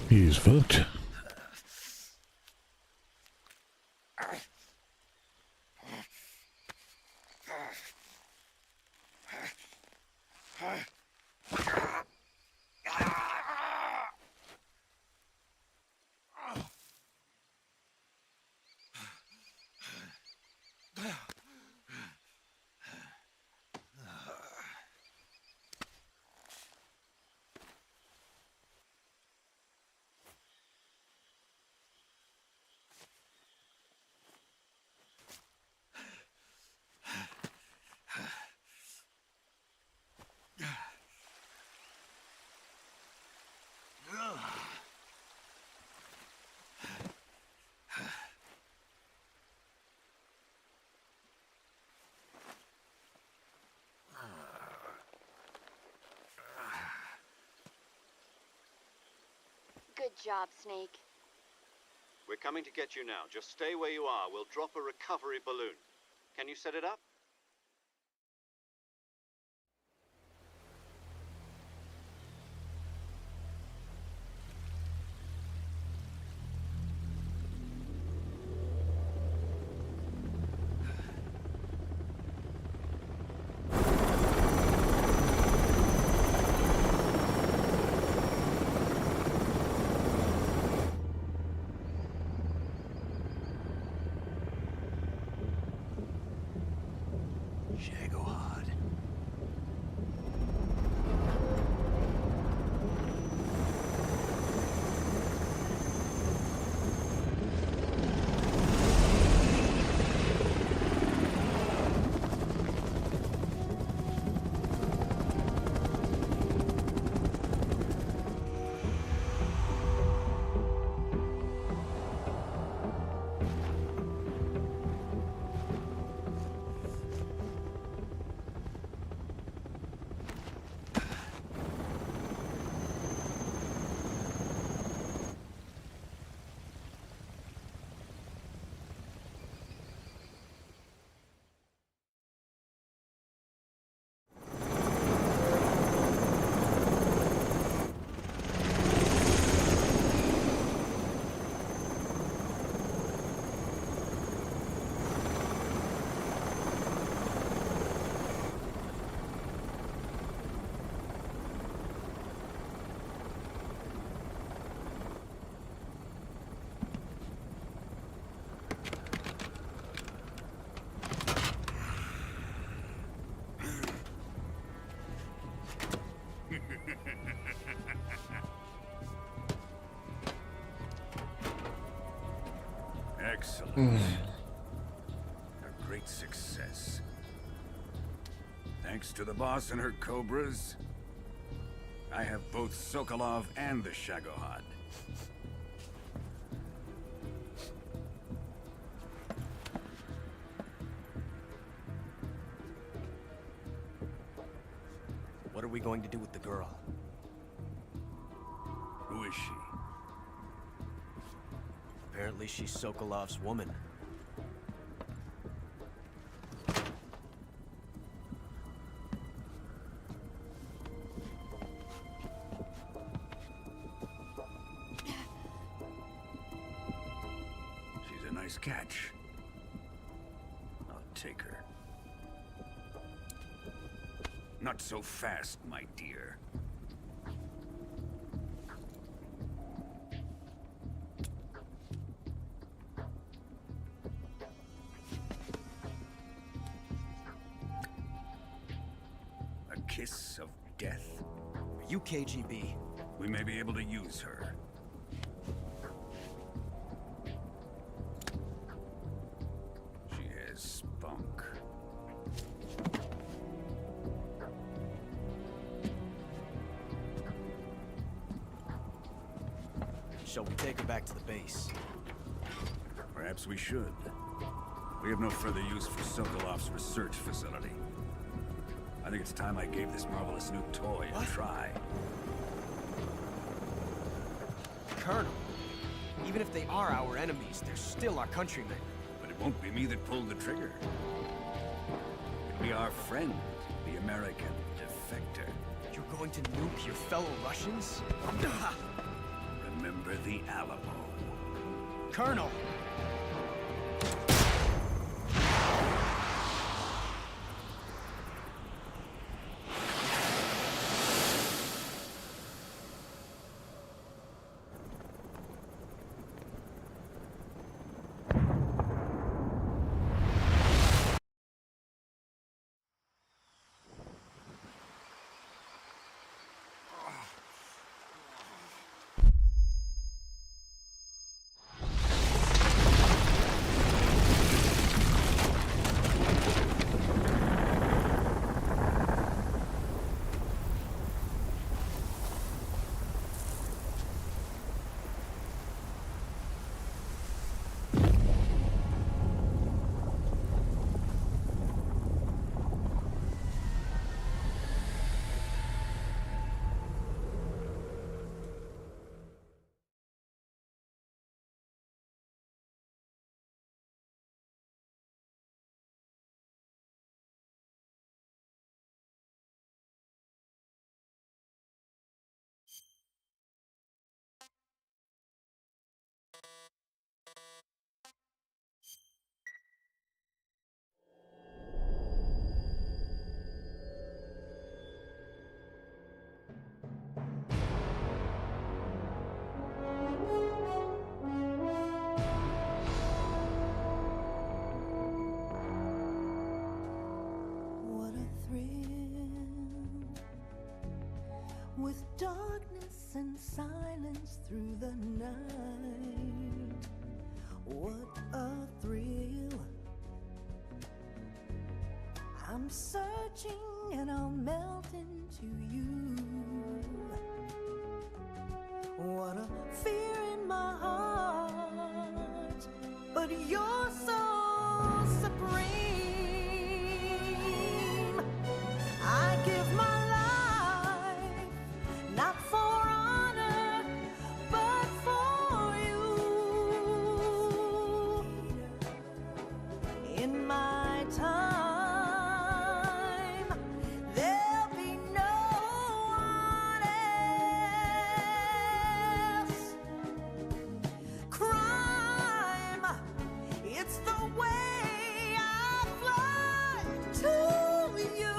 He's fucked. Good job, Snake. We're coming to get you now. Just stay where you are. We'll drop a recovery balloon. Can you set it up? Excellent. A great success. Thanks to the boss and her cobras, I have both Sokolov and the Shagohod. What are we going to do with the girl? Who is she? Apparently she's Sokolov's woman. She's a nice catch. I'll take her. Not so fast, my dear. A kiss of death? Are you KGB? We may be able to use her. She has spunk. Shall we take her back to the base? Perhaps we should. We have no further use for Sokolov's research facility. I think it's time I gave this marvelous new toy a try. Colonel, even if they are our enemies, they're still our countrymen. But it won't be me that pulled the trigger. It'll be our friend, the American defector. You're going to nuke your fellow Russians? Remember the Alamo. Colonel! With darkness and silence through the night, what a thrill. I'm searching and I'll melt into you. What a fear in my heart, but you're so supreme. I give my not for honor, but for you. In my time, there'll be no one else. Crime, it's the way I fly to you.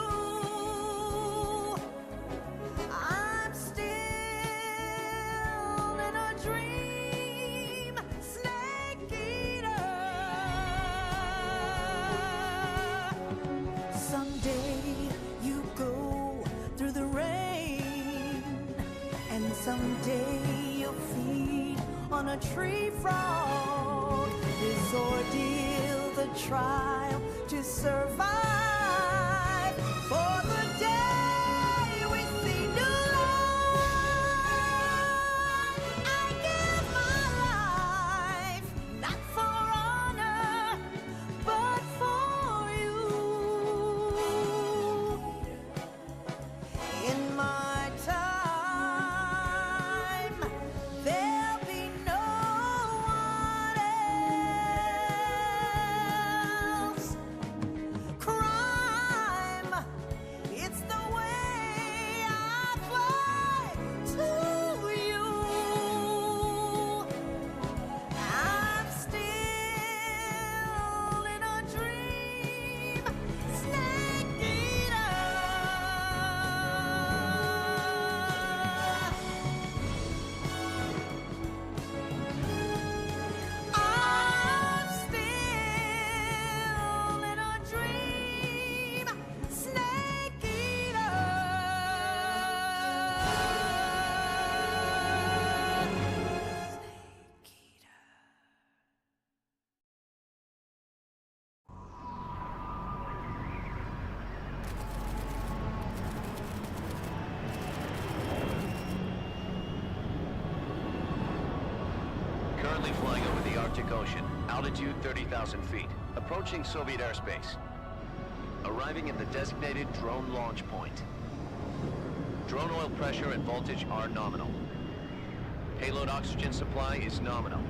Someday you'll feed on a tree frog. out this ordeal, the trial to survive for the day we see new life. I give my life not for honor, but for you. In my time, there'll be no one else. Crime, it's the way I fly to you. I'm still in a dream, snake eater. I'm still in a dream, snake eater. Currently flying over the Arctic Ocean, altitude 30,000 feet, approaching Soviet airspace. Arriving at the designated drone launch point. Drone oil pressure and voltage are nominal. Payload oxygen supply is nominal.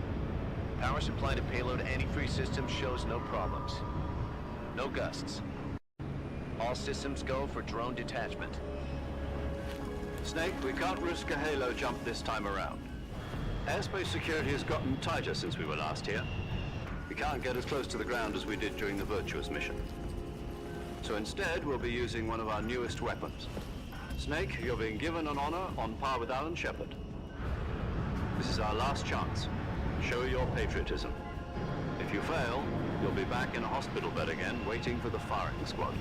Power supply to payload antifreeze system shows no problems. No gusts. All systems go for drone detachment. Snake, we can't risk a halo jump this time around. Airspace security has gotten tighter since we were last here. We can't get as close to the ground as we did during the Virtuous mission. So instead, we'll be using one of our newest weapons. Snake, you're being given an honor on par with Alan Shepard. This is our last chance. Show your patriotism. If you fail, you'll be back in a hospital bed again, waiting for the firing squad.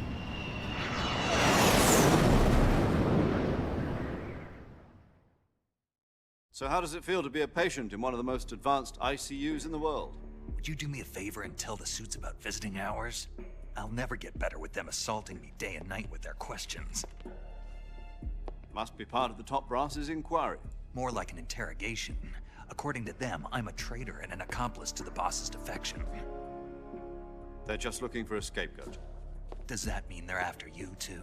So how does it feel to be a patient in one of the most advanced ICUs in the world? Would you do me a favor and tell the suits about visiting hours? I'll never get better with them assaulting me day and night with their questions. Must be part of the top brass's inquiry. More like an interrogation. According to them, I'm a traitor and an accomplice to the boss's defection. They're just looking for a scapegoat. Does that mean they're after you, too?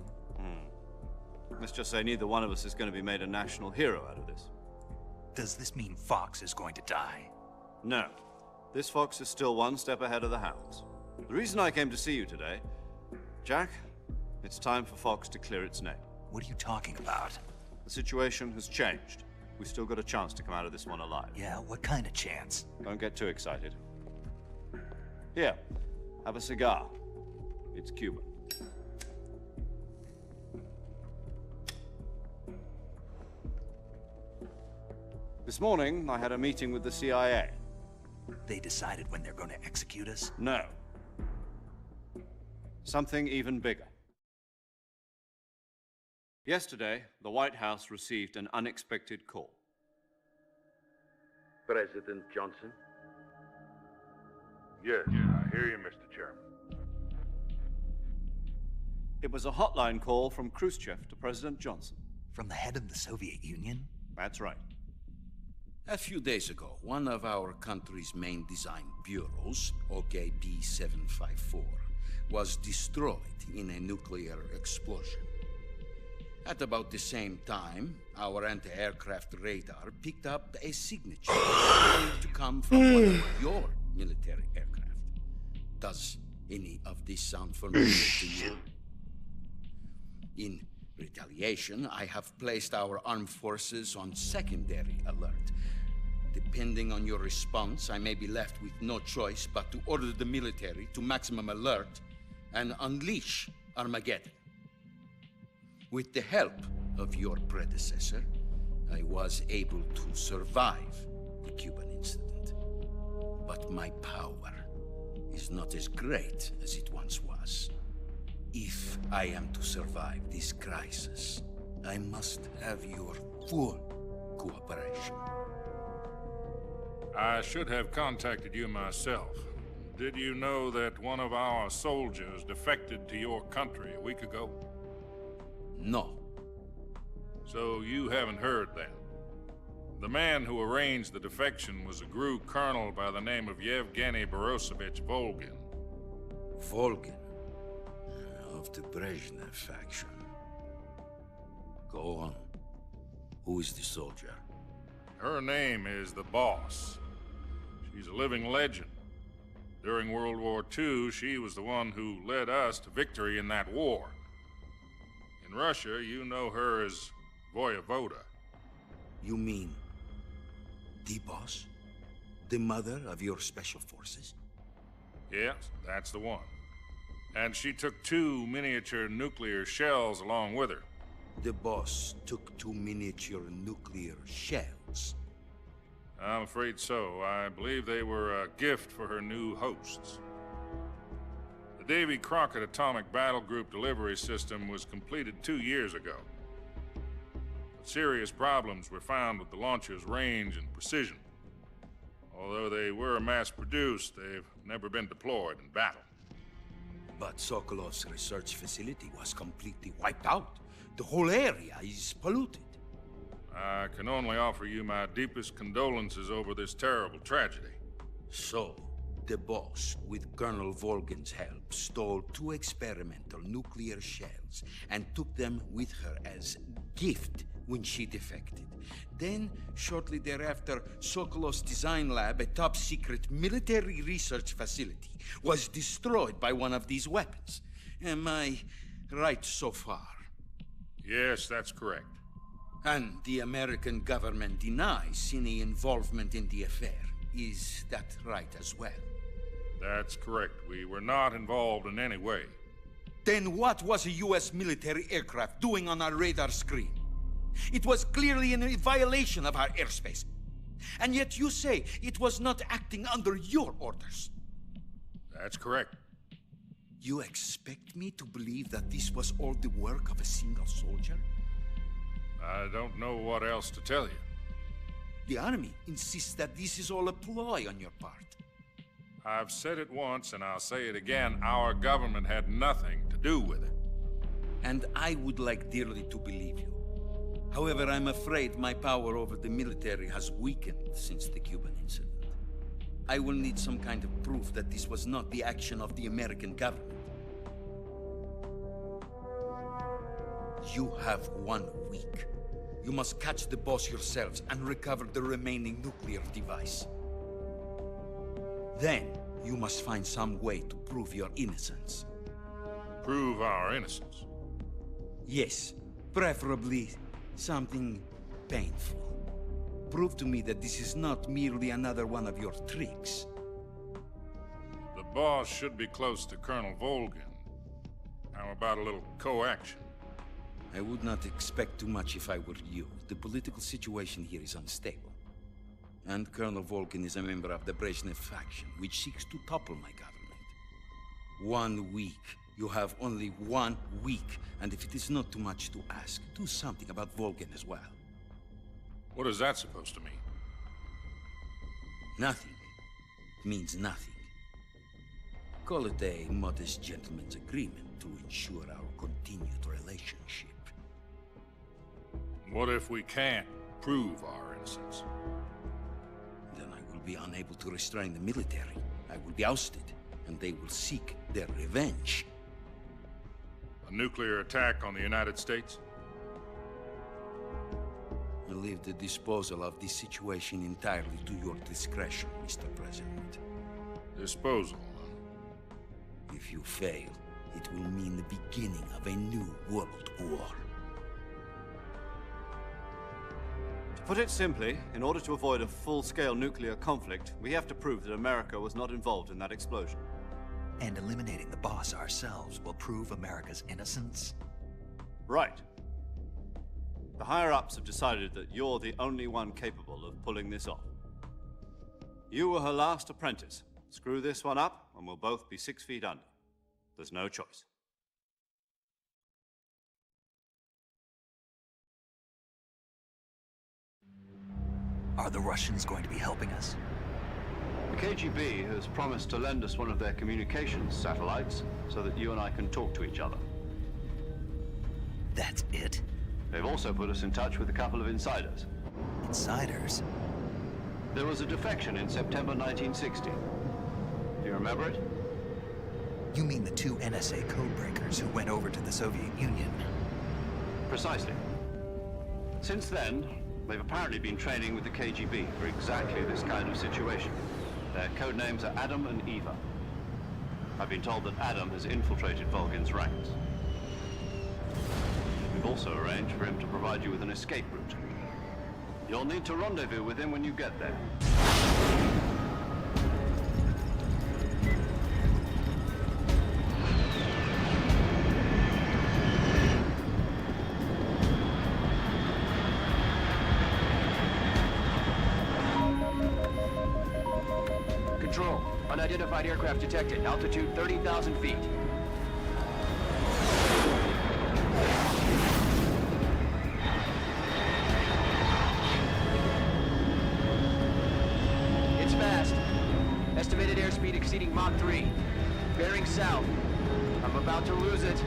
Let's just say neither one of us is going to be made a national hero out of this. Does this mean Fox is going to die? No. This fox is still one step ahead of the hounds. The reason I came to see you today, Jack, it's time for Fox to clear its name. What are you talking about? The situation has changed. We've still got a chance to come out of this one alive. Yeah, what kind of chance? Don't get too excited. Here, have a cigar. It's Cuban. This morning, I had a meeting with the CIA. They decided when they're going to execute us? No. Something even bigger. Yesterday, the White House received an unexpected call. President Johnson? Yes, I hear you, Mr. Chairman. It was a hotline call from Khrushchev to President Johnson. From the head of the Soviet Union? That's right. A few days ago, one of our country's main design bureaus, OKB-754, was destroyed in a nuclear explosion. At about the same time, our anti-aircraft radar picked up a signature claiming to come from one of your military aircraft. Does any of this sound familiar to you? In retaliation, I have placed our armed forces on secondary alert. Depending on your response, I may be left with no choice but to order the military to maximum alert and unleash Armageddon. With the help of your predecessor, I was able to survive the Cuban incident. But my power is not as great as it once was. If I am to survive this crisis, I must have your full cooperation. I should have contacted you myself. Did you know that one of our soldiers defected to your country a week ago? No. So you haven't heard then? The man who arranged the defection was a GRU colonel by the name of Yevgeny Borosovich Volgin. Volgin? Of the Brezhnev faction. Go on. Who is the soldier? Her name is the Boss. She's a living legend. During World War II, she was the one who led us to victory in that war. In Russia, you know her as Voyevoda. You mean the Boss? The mother of your special forces? Yes, that's the one. And she took 2 miniature nuclear shells along with her. The Boss took 2 miniature nuclear shells? I'm afraid so. I believe they were a gift for her new hosts. The Davy Crockett Atomic Battle Group delivery system was completed 2 years ago. But serious problems were found with the launcher's range and precision. Although they were mass-produced, they've never been deployed in battle. But Sokolov's research facility was completely wiped out. The whole area is polluted. I can only offer you my deepest condolences over this terrible tragedy. So, the Boss, with Colonel Volgin's help, stole 2 experimental nuclear shells and took them with her as gift when she defected. Then, shortly thereafter, Sokolov's design lab, a top-secret military research facility, was destroyed by one of these weapons. Am I right so far? Yes, that's correct. And the American government denies any involvement in the affair. Is that right as well? That's correct. We were not involved in any way. Then what was a U.S. military aircraft doing on our radar screen? It was clearly in a violation of our airspace. And yet you say it was not acting under your orders. That's correct. You expect me to believe that this was all the work of a single soldier? I don't know what else to tell you. The Army insists that this is all a ploy on your part. I've said it once, and I'll say it again. Our government had nothing to do with it. And I would like dearly to believe you. However, I'm afraid my power over the military has weakened since the Cuban incident. I will need some kind of proof that this was not the action of the American government. You have 1 week. You must catch the Boss yourselves and recover the remaining nuclear device. Then, you must find some way to prove your innocence. Prove our innocence? Yes, preferably something painful. Prove to me that this is not merely another one of your tricks. The Boss should be close to Colonel Volgin. How about a little co-action? I would not expect too much if I were you. The political situation here is unstable. And Colonel Volgin is a member of the Brezhnev faction, which seeks to topple my government. 1 week. You have only 1 week. And if it is not too much to ask, do something about Volgin as well. What is that supposed to mean? Nothing. It means nothing. Call it a modest gentleman's agreement to ensure our continued relationship. What if we can't prove our innocence? Then I will be unable to restrain the military. I will be ousted, and they will seek their revenge. A nuclear attack on the United States? I leave the disposal of this situation entirely to your discretion, Mr. President. Disposal? If you fail, it will mean the beginning of a new world war. To put it simply, in order to avoid a full-scale nuclear conflict, we have to prove that America was not involved in that explosion. And eliminating the Boss ourselves will prove America's innocence? Right. The higher-ups have decided that you're the only one capable of pulling this off. You were her last apprentice. Screw this one up, and we'll both be 6 feet under. There's no choice. Are the Russians going to be helping us? The KGB has promised to lend us one of their communications satellites so that you and I can talk to each other. That's it? They've also put us in touch with a couple of insiders. Insiders? There was a defection in September 1960. Do you remember it? You mean the two NSA codebreakers who went over to the Soviet Union? Precisely. Since then, they've apparently been training with the KGB for exactly this kind of situation. Their code names are Adam and Eva. I've been told that Adam has infiltrated Volgin's ranks. We've also arranged for him to provide you with an escape route. You'll need to rendezvous with him when you get there. Control, unidentified aircraft detected. Altitude 30,000 feet. It's fast. Estimated airspeed exceeding Mach 3. Bearing south. I'm about to lose it.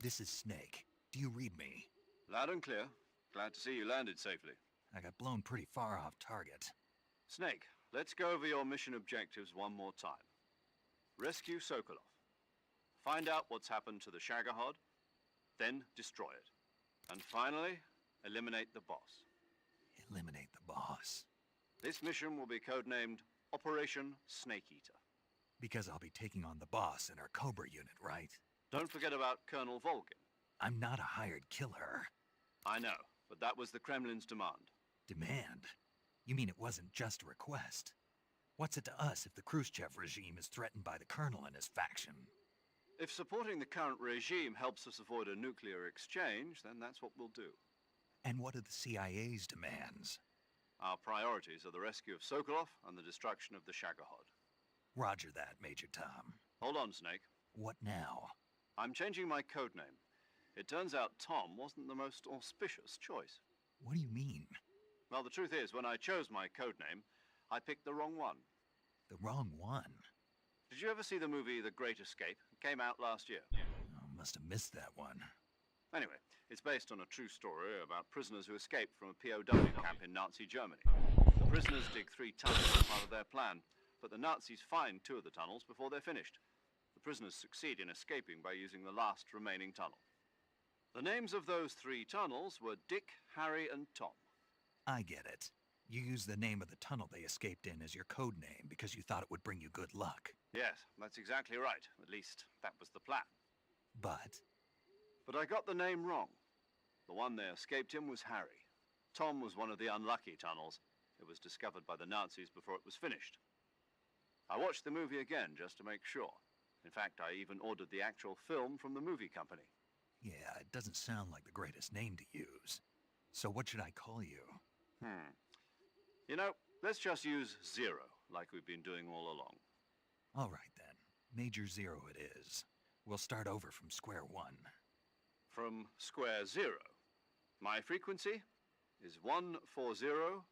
This is Snake. Do you read me? Loud and clear. Glad to see you landed safely. I got blown pretty far off target. Snake, let's go over your mission objectives one more time. Rescue Sokolov. Find out what's happened to the Shagohod, then destroy it. And finally, eliminate the boss. Eliminate the boss. This mission will be codenamed Operation Snake Eater. Because I'll be taking on the boss in our Cobra unit, right? Don't forget about Colonel Volgin. I'm not a hired killer. I know, but that was the Kremlin's demand. Demand? You mean it wasn't just a request? What's it to us if the Khrushchev regime is threatened by the Colonel and his faction? If supporting the current regime helps us avoid a nuclear exchange, then that's what we'll do. And what are the CIA's demands? Our priorities are the rescue of Sokolov and the destruction of the Shagohod. Roger that, Major Tom. Hold on, Snake. What now? I'm changing my codename. It turns out Tom wasn't the most auspicious choice. What do you mean? Well, the truth is, when I chose my codename, I picked the wrong one. The wrong one? Did you ever see the movie The Great Escape? It came out last year. Oh, must have missed that one. Anyway, it's based on a true story about prisoners who escaped from a POW camp in Nazi Germany. The prisoners dig 3 tunnels as part of their plan, but the Nazis find 2 of the tunnels before they're finished. The prisoners succeed in escaping by using the last remaining tunnel. The names of those 3 tunnels were Dick, Harry, and Tom. I get it. You used the name of the tunnel they escaped in as your code name because you thought it would bring you good luck. Yes, that's exactly right. At least, that was the plan. But I got the name wrong. The one they escaped in was Harry. Tom was one of the unlucky tunnels. It was discovered by the Nazis before it was finished. I watched the movie again just to make sure. In fact, I even ordered the actual film from the movie company. yeah, it doesn't sound like the greatest name to use. So what should I call you? You know, let's just use Zero, like we've been doing all along. All right then. Major Zero it is. We'll start over from square one. From square zero. My frequency is 140.85.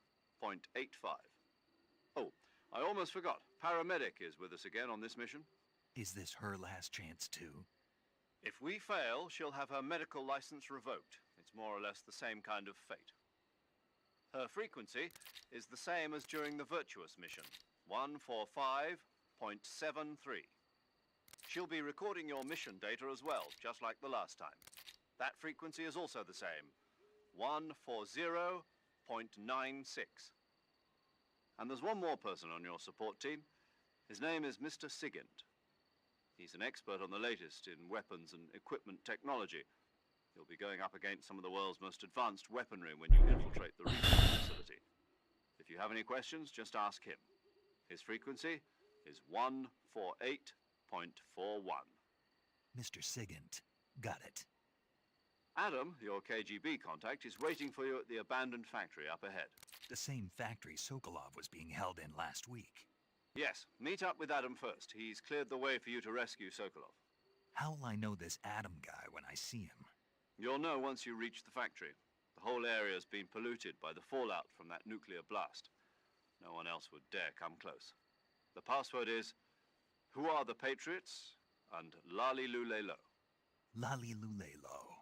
Oh, I almost forgot. Paramedic is with us again on this mission. Is this her last chance, too? If we fail, she'll have her medical license revoked. It's more or less the same kind of fate. Her frequency is the same as during the Virtuous mission, 145.73. She'll be recording your mission data as well, just like the last time. That frequency is also the same, 140.96. And there's one more person on your support team. His name is Mr. Sigint. He's an expert on the latest in weapons and equipment technology. You'll be going up against some of the world's most advanced weaponry when you infiltrate the research facility. If you have any questions, just ask him. His frequency is 148.41. Mr. Sigint. Got it. Adam, your KGB contact, is waiting for you at the abandoned factory up ahead. The same factory Sokolov was being held in last week. Yes, meet up with Adam first. He's cleared the way for you to rescue Sokolov. How will I know this Adam guy when I see him? You'll know once you reach the factory. The whole area's been polluted by the fallout from that nuclear blast. No one else would dare come close. The password is, "Who are the Patriots?" and Lali Lule Lo. Lali Lule Lo.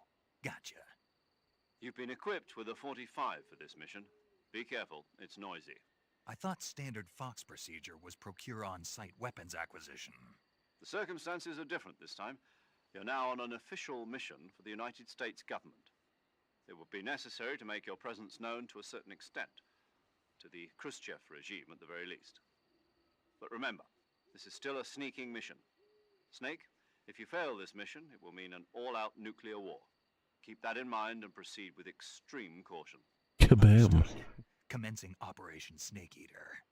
Gotcha. You've been equipped with a 45 for this mission. Be careful, it's noisy. I thought standard Fox procedure was procure on-site weapons acquisition. The circumstances are different this time. You're now on an official mission for the United States government. It would be necessary to make your presence known to a certain extent, to the Khrushchev regime at the very least. But remember, this is still a sneaking mission. Snake, if you fail this mission, it will mean an all-out nuclear war. Keep that in mind and proceed with extreme caution. Kabam. Commencing Operation Snake Eater.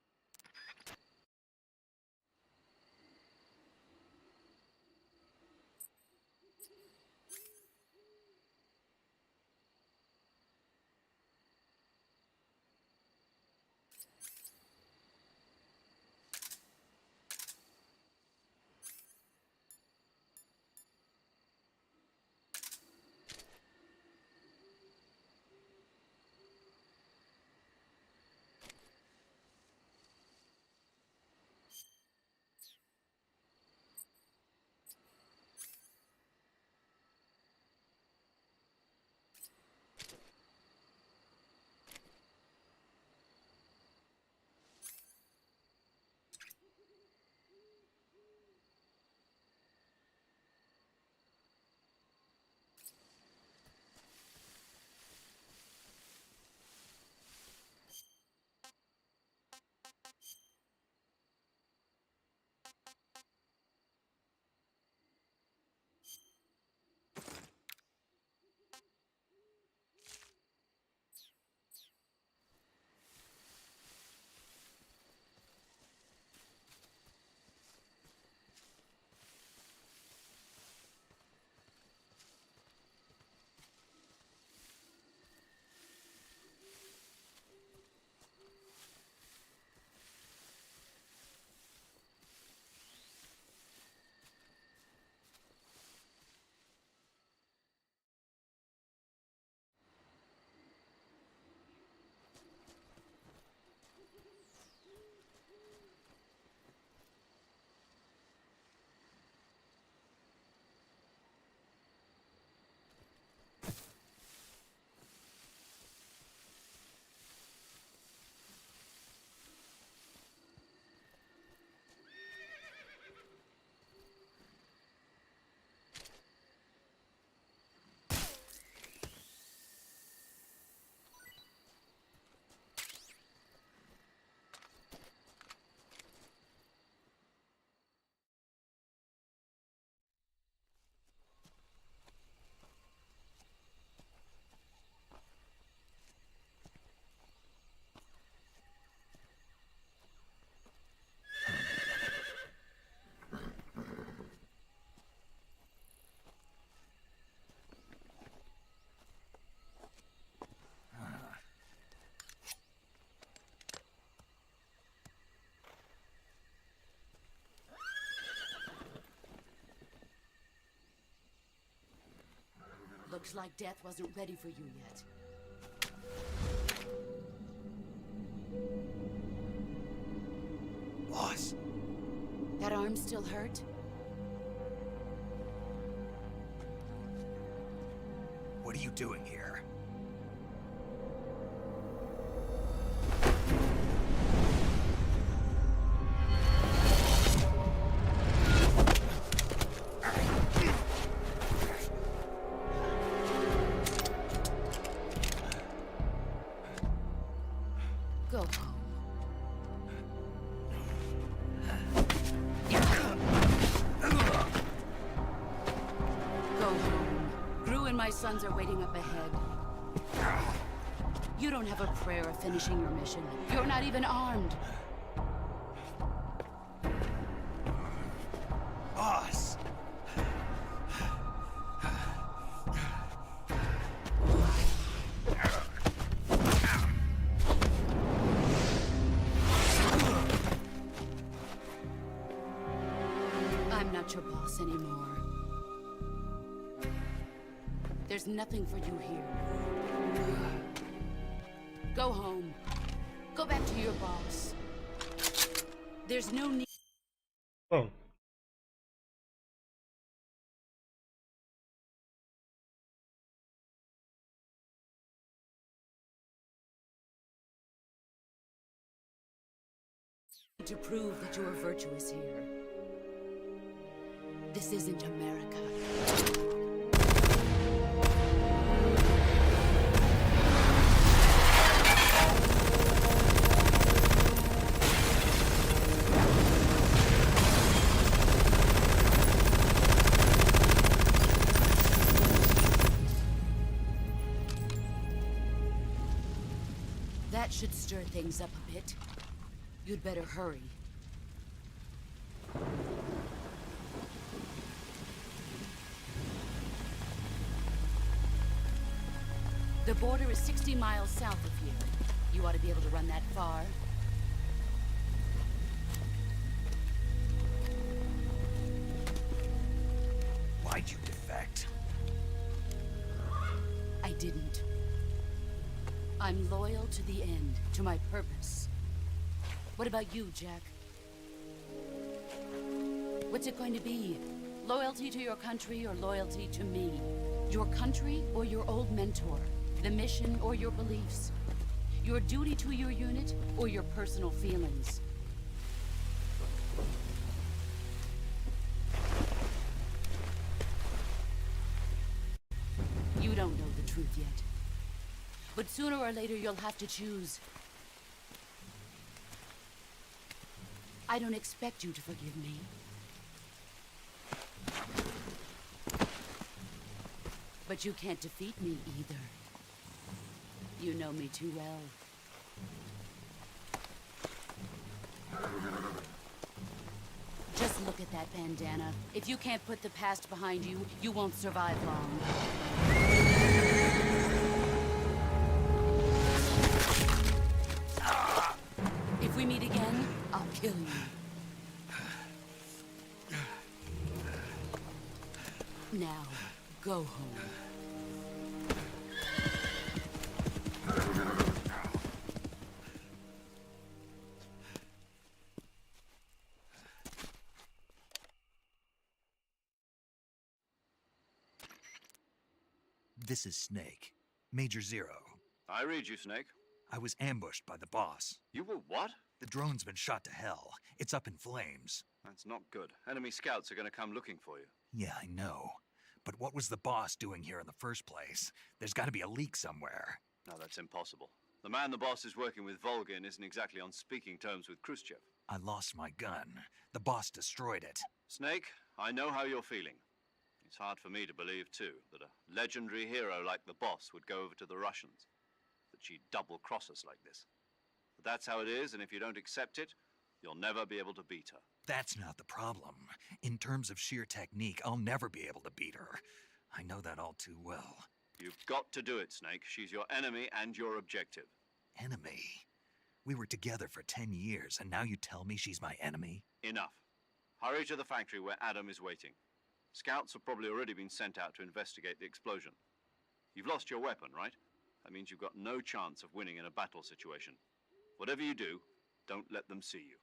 Looks like death wasn't ready for you yet. Boss. That arm still hurt? What are you doing here? Go home. Go home. Gru and my sons are waiting up ahead. You don't have a prayer of finishing your mission. You're not even armed. Boss! I'm not your boss anymore. There's nothing for you here. Go home. Go back to your boss. There's no need. Oh. To prove that you are virtuous here. This isn't America. That should stir things up a bit. You'd better hurry. The border is 60 miles south of here. You ought to be able to run that far. Why'd you defect? I didn't. I'm loyal to the end, to my purpose. What about you, Jack? What's it going to be? Loyalty to your country or loyalty to me? Your country or your old mentor? The mission or your beliefs? Your duty to your unit or your personal feelings? You don't know the truth yet. But sooner or later you'll have to choose. I don't expect you to forgive me. But you can't defeat me either. You know me too well. Just look at that bandana. If you can't put the past behind you, you won't survive long. If we meet again, I'll kill you. Now, go home. This is Snake. Major Zero. I read you, Snake. I was ambushed by the boss. You were what? The drone's been shot to hell. It's up in flames. That's not good. Enemy scouts are going to come looking for you. Yeah, I know. But what was the boss doing here in the first place? There's got to be a leak somewhere. No, that's impossible. The man the boss is working with, Volgin, isn't exactly on speaking terms with Khrushchev. I lost my gun. The boss destroyed it. Snake, I know how you're feeling. It's hard for me to believe, too, that a legendary hero like the boss would go over to the Russians. That she'd double-cross us like this. But that's how it is, and if you don't accept it, you'll never be able to beat her. That's not the problem. In terms of sheer technique, I'll never be able to beat her. I know that all too well. You've got to do it, Snake. She's your enemy and your objective. Enemy? We were together for 10 years, and now you tell me she's my enemy? Enough. Hurry to the factory where Adam is waiting. Scouts have probably already been sent out to investigate the explosion. You've lost your weapon, right? That means you've got no chance of winning in a battle situation. Whatever you do, don't let them see you.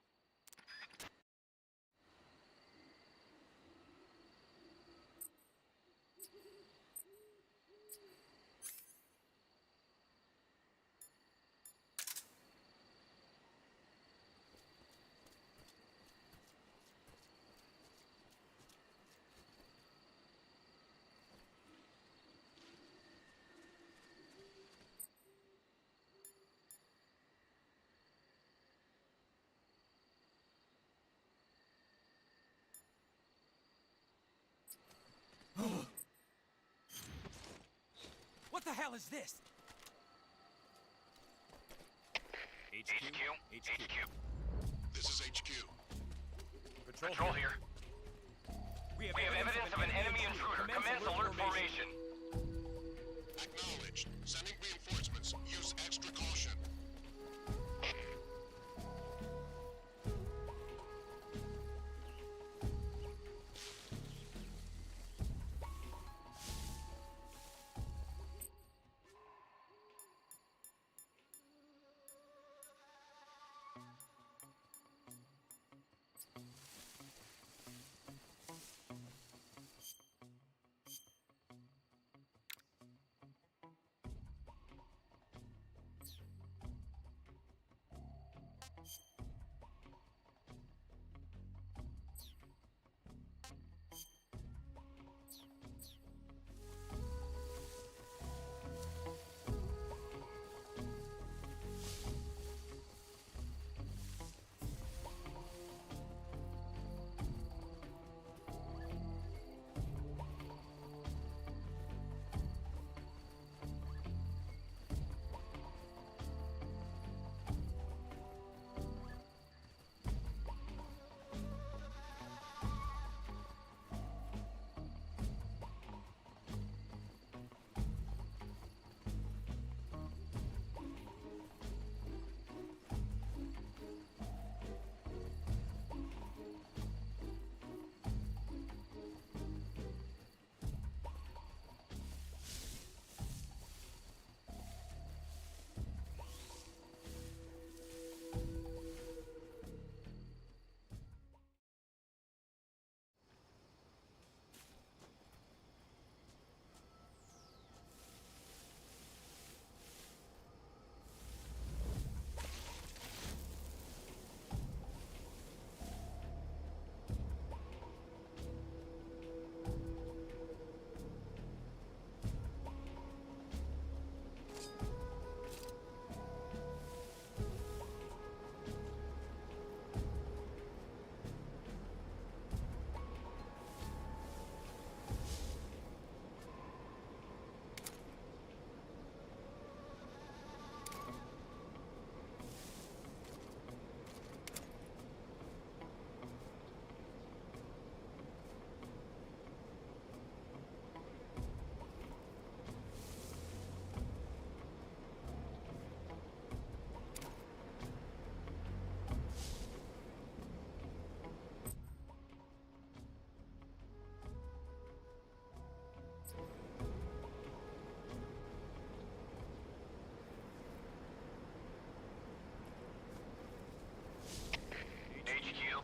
What the hell is this? HQ. This is HQ. Patrol here. We have evidence of an enemy intruder. Commence alert formation. Acknowledged. Sending reinforcements. Use extra caution.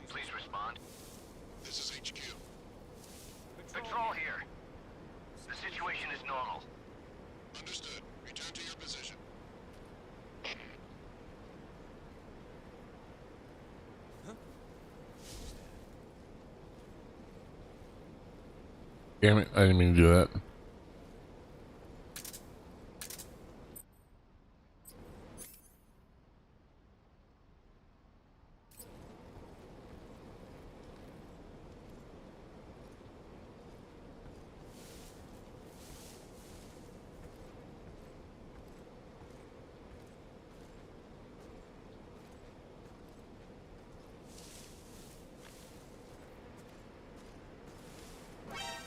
Please respond. This is HQ. Patrol here. The situation is normal. Understood. Return to your position. Damn it, I didn't mean to do that.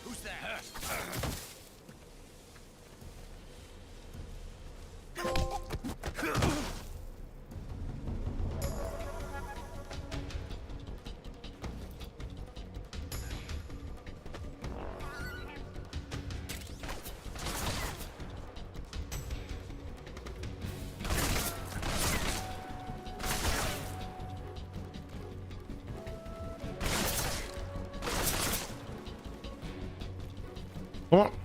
Who's that? Come on.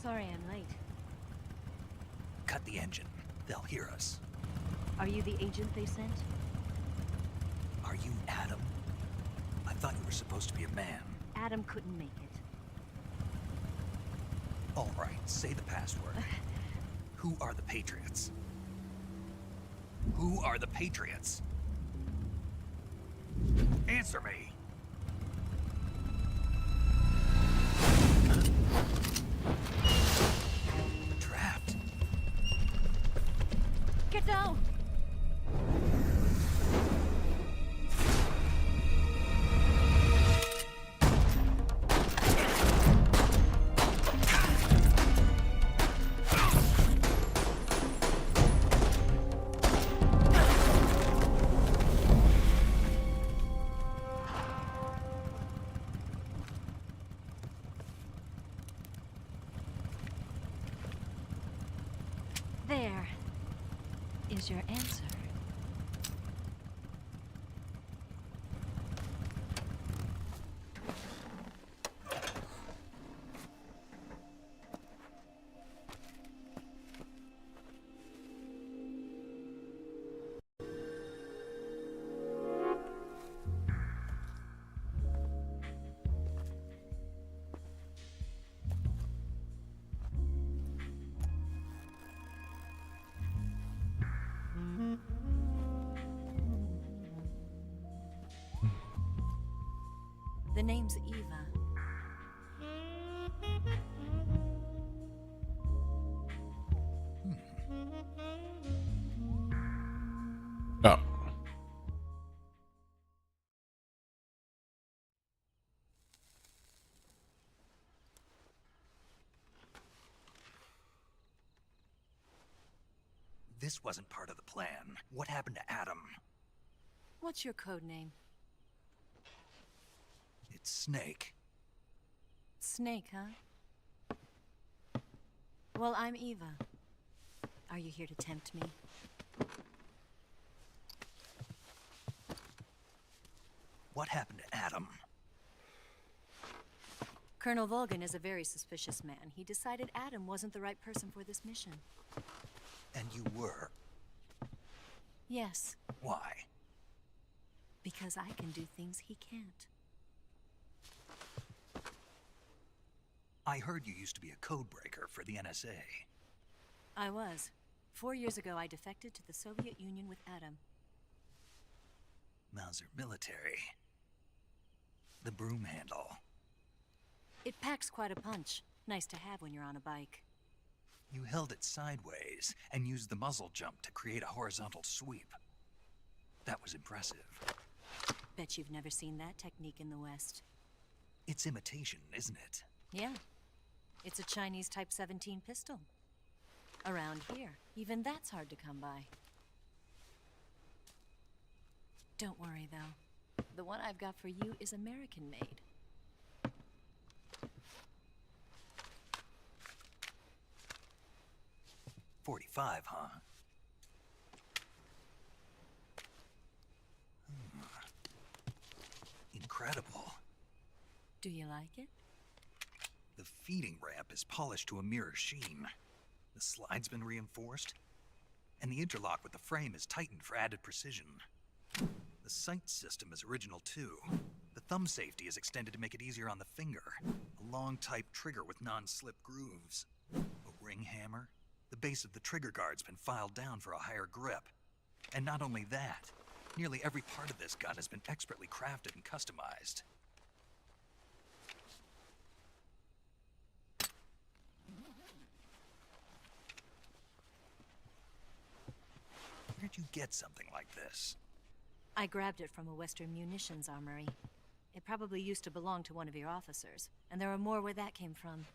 Sorry I'm late. Cut the engine. They'll hear us. Are you the agent they sent? Are you Adam? I thought you were supposed to be a man. Adam couldn't make it. All right, say the password. Who are the Patriots? Who are the Patriots? Answer me! Trapped. Get down! There is your answer. The name's Eva. Oh. This wasn't part of the plan. What happened to Adam? What's your code name? It's Snake. Snake, huh? Well, I'm Eva. Are you here to tempt me? What happened to Adam? Colonel Volgan is a very suspicious man. He decided Adam wasn't the right person for this mission. And you were? Yes. Why? Because I can do things he can't. I heard you used to be a codebreaker for the NSA. I was. 4 years ago, I defected to the Soviet Union with Adam. Mauser military. The broom handle. It packs quite a punch. Nice to have when you're on a bike. You held it sideways and used the muzzle jump to create a horizontal sweep. That was impressive. Bet you've never seen that technique in the West. It's imitation, isn't it? Yeah. It's a Chinese Type 17 pistol. Around here, even that's hard to come by. Don't worry, though. The one I've got for you is American-made. .45, huh? Incredible. Do you like it? The feeding ramp is polished to a mirror sheen. The slide's been reinforced, and the interlock with the frame is tightened for added precision. The sight system is original too. The thumb safety is extended to make it easier on the finger. A long type trigger with non-slip grooves. A ring hammer. The base of the trigger guard's been filed down for a higher grip. And not only that, nearly every part of this gun has been expertly crafted and customized. Where'd you get something like this? I grabbed it from a Western munitions armory. It probably used to belong to one of your officers, and there are more where that came from.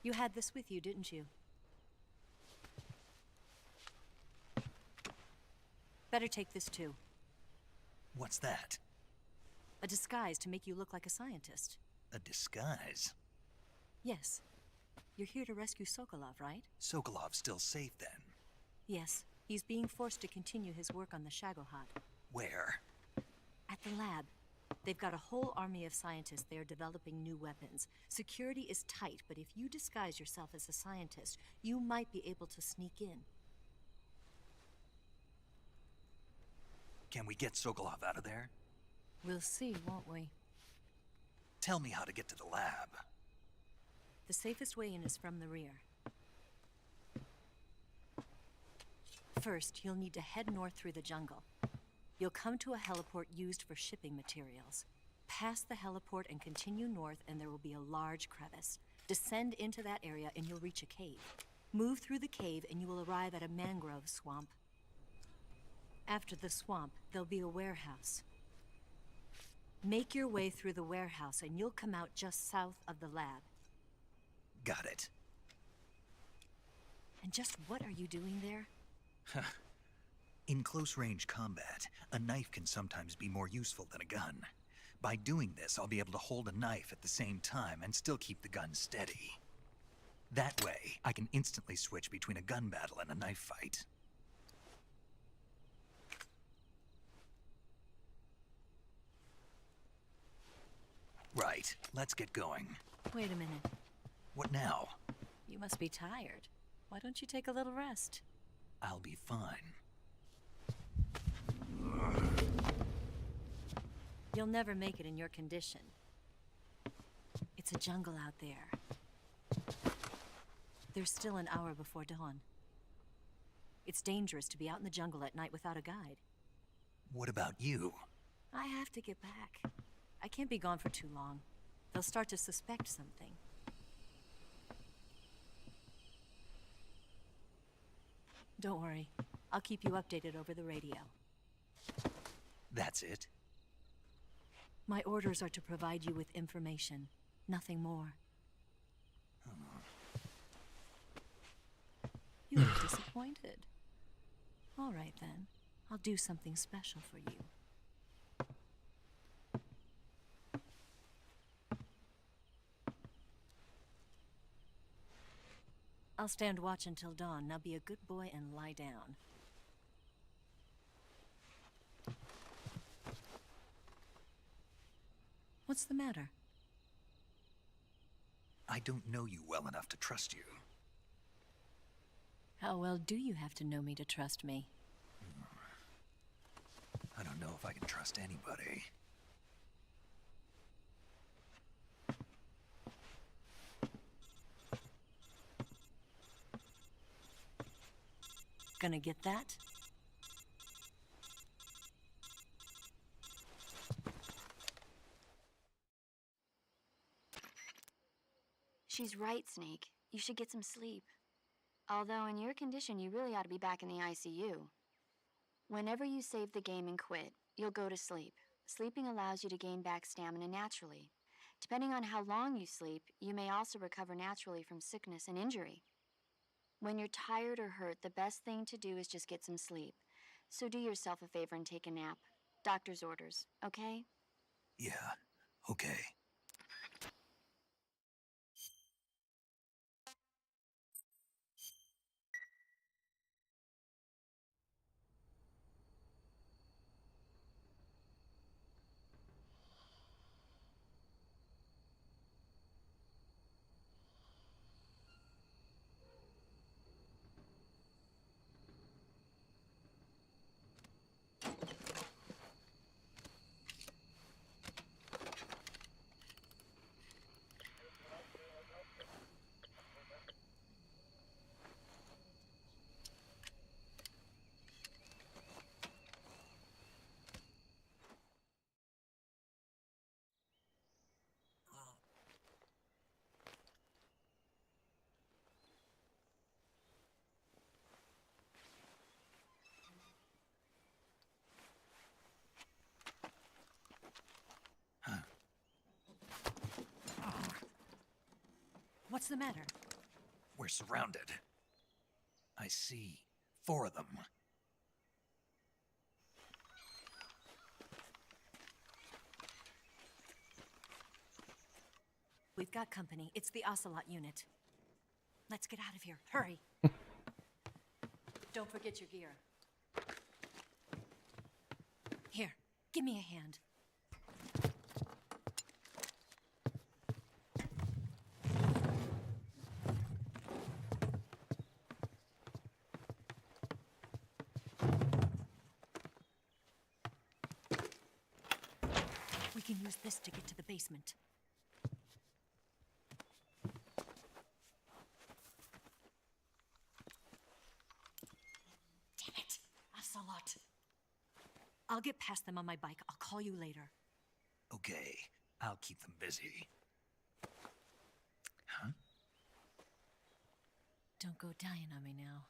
You had this with you, didn't you? Better take this too. What's that? A disguise to make you look like a scientist. A disguise? Yes. You're here to rescue Sokolov, right? Sokolov's still safe then? Yes. He's being forced to continue his work on the Shagohod. Where? At the lab. They've got a whole army of scientists there developing new weapons. Security is tight, but if you disguise yourself as a scientist, you might be able to sneak in. Can we get Sokolov out of there? We'll see, won't we? Tell me how to get to the lab. The safest way in is from the rear. First, you'll need to head north through the jungle. You'll come to a heliport used for shipping materials. Pass the heliport and continue north, and there will be a large crevice. Descend into that area and you'll reach a cave. Move through the cave and you will arrive at a mangrove swamp. After the swamp, there'll be a warehouse. Make your way through the warehouse and you'll come out just south of the lab. Got it. And just what are you doing there? In close-range combat, a knife can sometimes be more useful than a gun. By doing this, I'll be able to hold a knife at the same time and still keep the gun steady. That way, I can instantly switch between a gun battle and a knife fight. Right, let's get going. Wait a minute. What now? You must be tired. Why don't you take a little rest? I'll be fine. You'll never make it in your condition. It's a jungle out there. There's still an hour before dawn. It's dangerous to be out in the jungle at night without a guide. What about you? I have to get back. I can't be gone for too long. They'll start to suspect something. Don't worry. I'll keep you updated over the radio. That's it? My orders are to provide you with information, nothing more. You look disappointed. All right, then. I'll do something special for you. I'll stand watch until dawn. Now be a good boy and lie down. What's the matter? I don't know you well enough to trust you. How well do you have to know me to trust me? I don't know if I can trust anybody. Gonna get that? She's right, Snake. You should get some sleep. Although in your condition, you really ought to be back in the ICU. Whenever you save the game and quit, you'll go to sleep. Sleeping allows you to gain back stamina naturally. Depending on how long you sleep, you may also recover naturally from sickness and injury. When you're tired or hurt, the best thing to do is just get some sleep. So do yourself a favor and take a nap. Doctor's orders, okay? Yeah, okay. What's the matter? We're surrounded. I see 4 of them. We've got company. It's the Ocelot unit. Let's get out of here. Hurry. Don't forget your gear. Here, give me a hand. We can use this to get to the basement. Damn it! Ocelot. I'll get past them on my bike. I'll call you later. Okay, I'll keep them busy. Huh? Don't go dying on me now.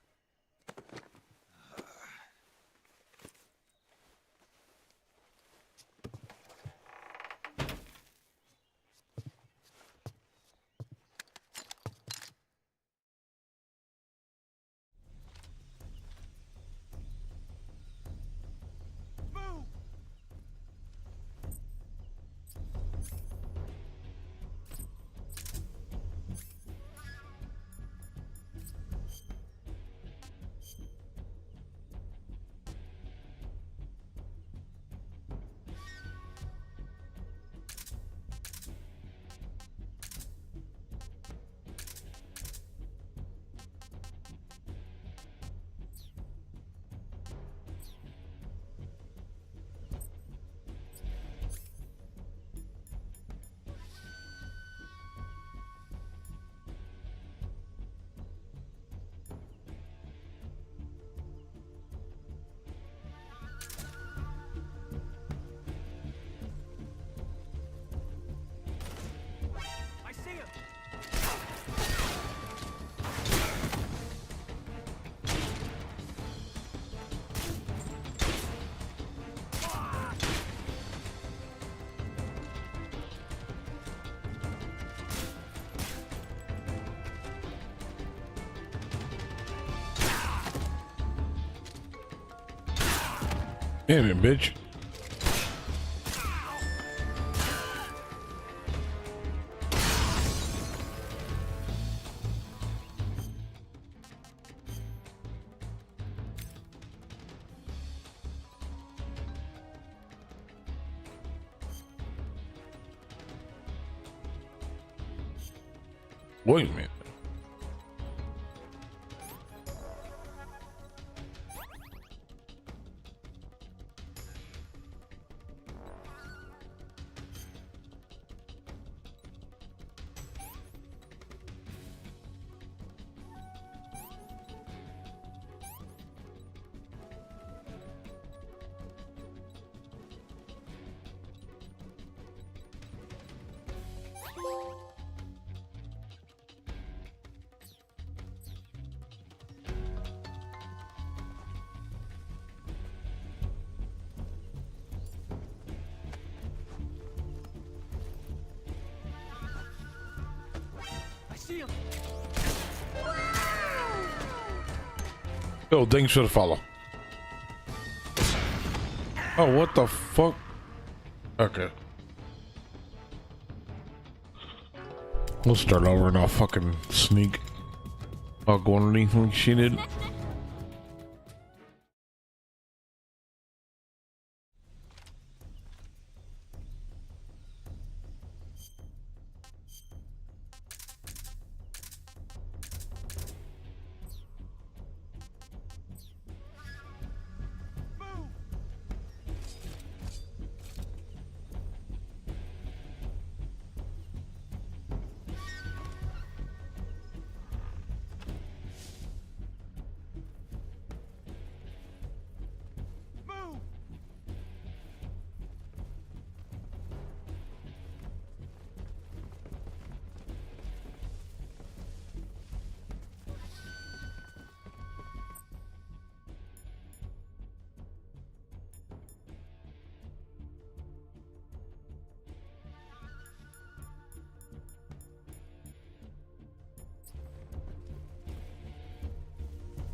Damn it, bitch. Wait a minute. Yo, thanks for the follow. Oh, what the fuck? Okay. We'll start over and I'll fucking sneak. I'll go underneath like she did.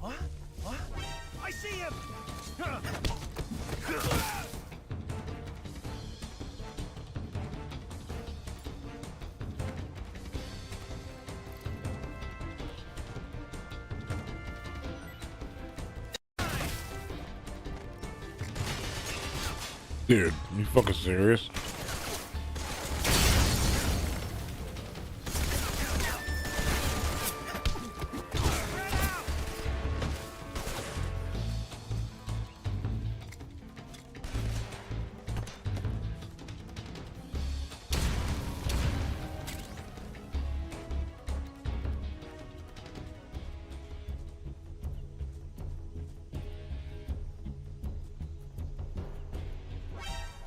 What? What? I see him! Dude, you fucking serious?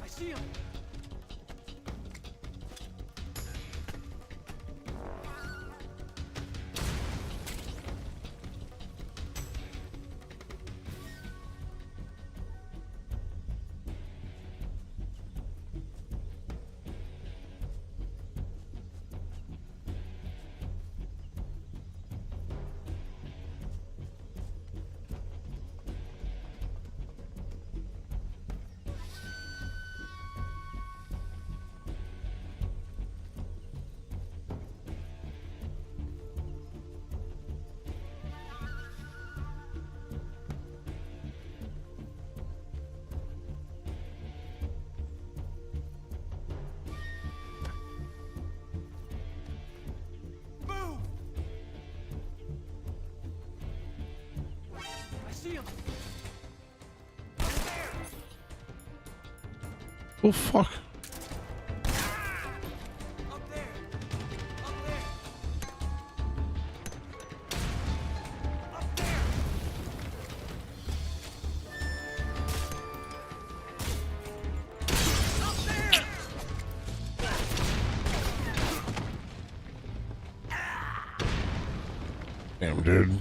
I see him! Oh fuck. Damn, dude.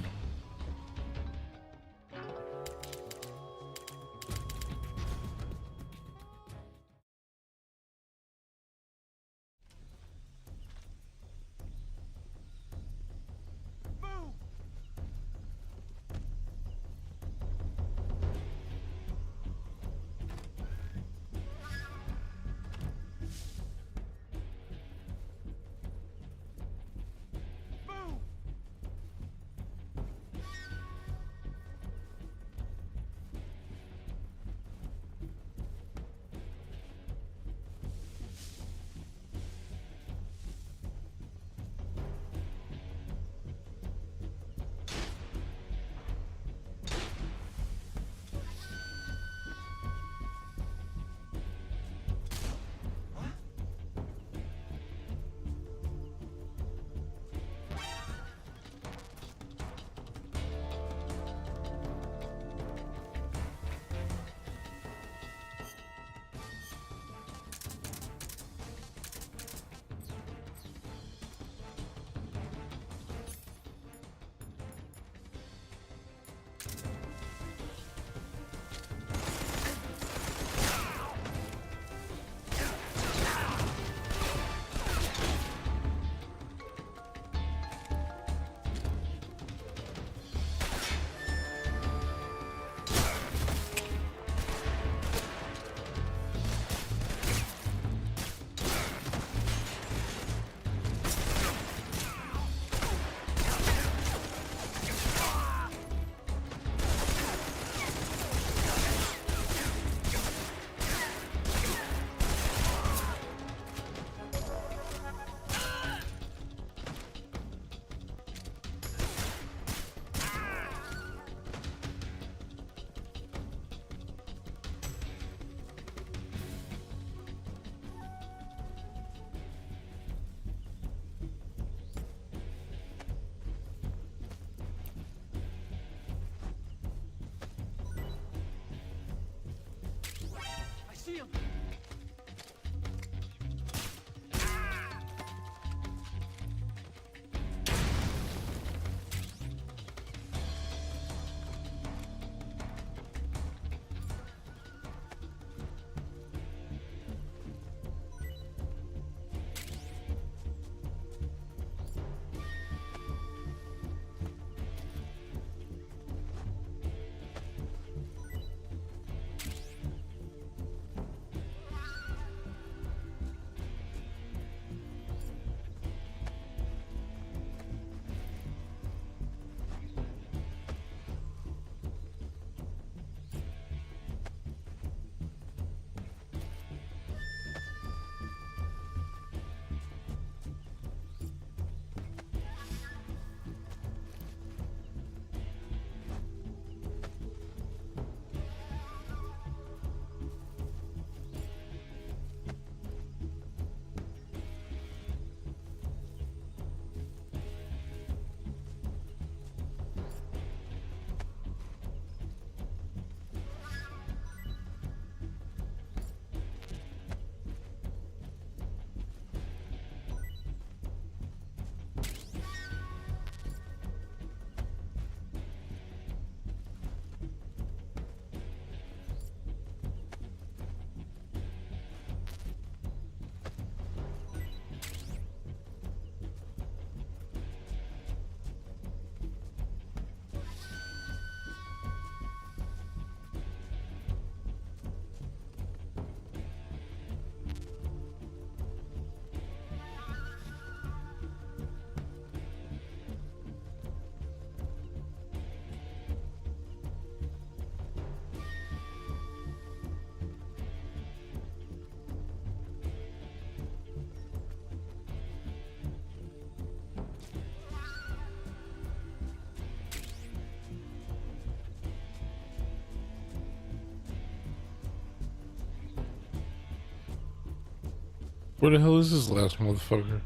Where the hell is this last motherfucker?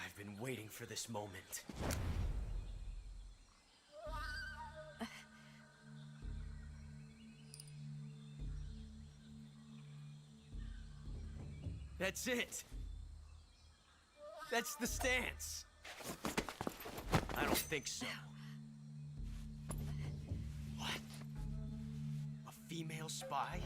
I've been waiting for this moment. That's it. That's the stance. I don't think so. What? A female spy?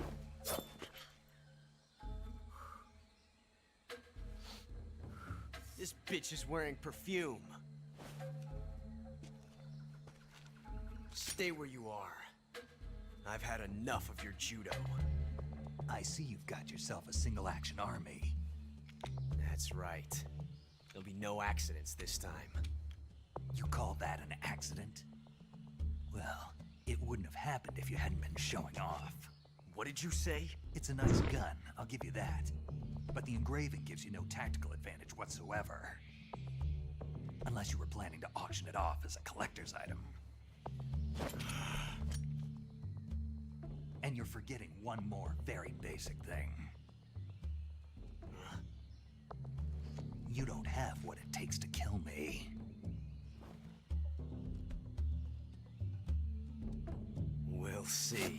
This bitch is wearing perfume. Stay where you are. I've had enough of your judo. I see you've got yourself a single-action army. That's right. There'll be no accidents this time. You call that an accident? Well, it wouldn't have happened if you hadn't been showing off. What did you say? It's a nice gun, I'll give you that. But the engraving gives you no tactical advantage whatsoever. Unless you were planning to auction it off as a collector's item. And you're forgetting one more very basic thing. You don't have what it takes to kill me. We'll see.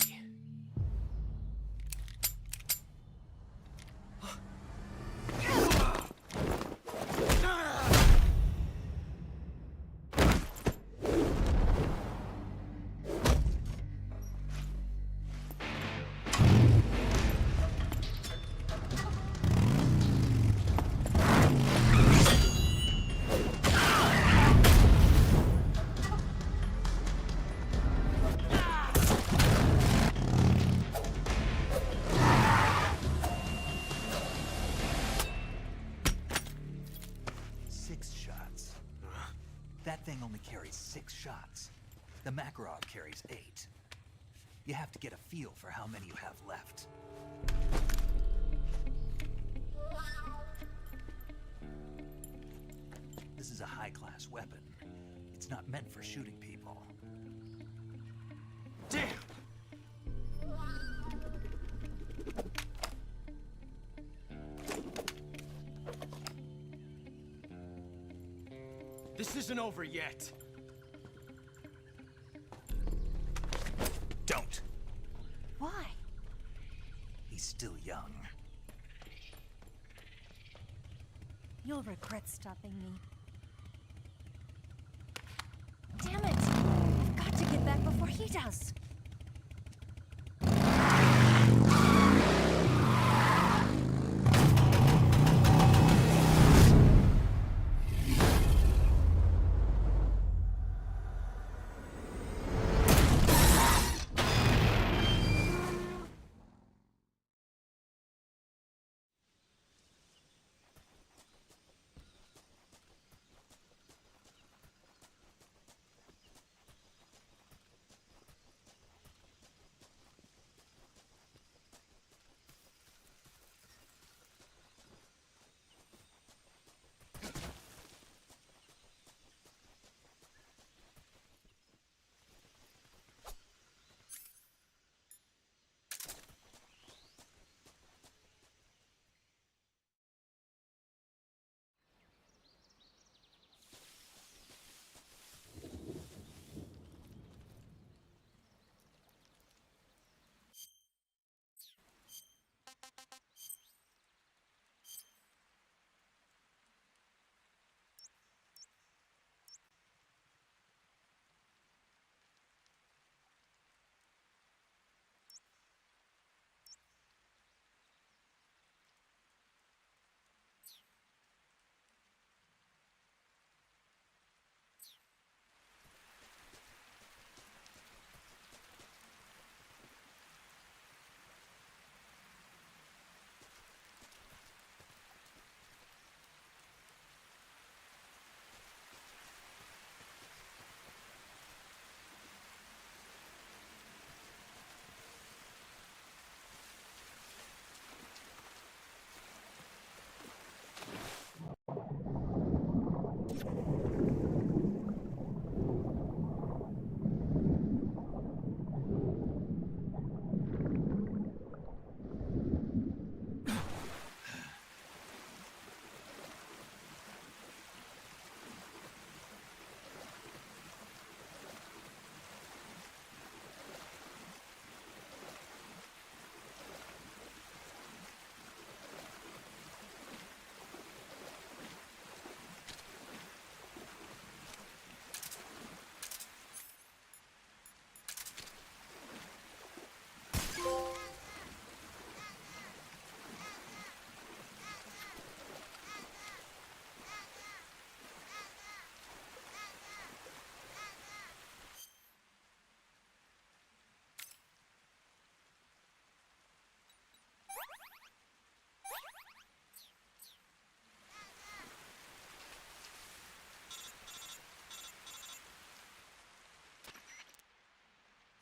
That thing only carries 6 shots. The Makarov carries 8. You have to get a feel for how many you have left. This is a high-class weapon. It's not meant for shooting people. Damn! This isn't over yet. Don't. Why? He's still young. You'll regret stopping me. Damn it! I've got to get back before he does.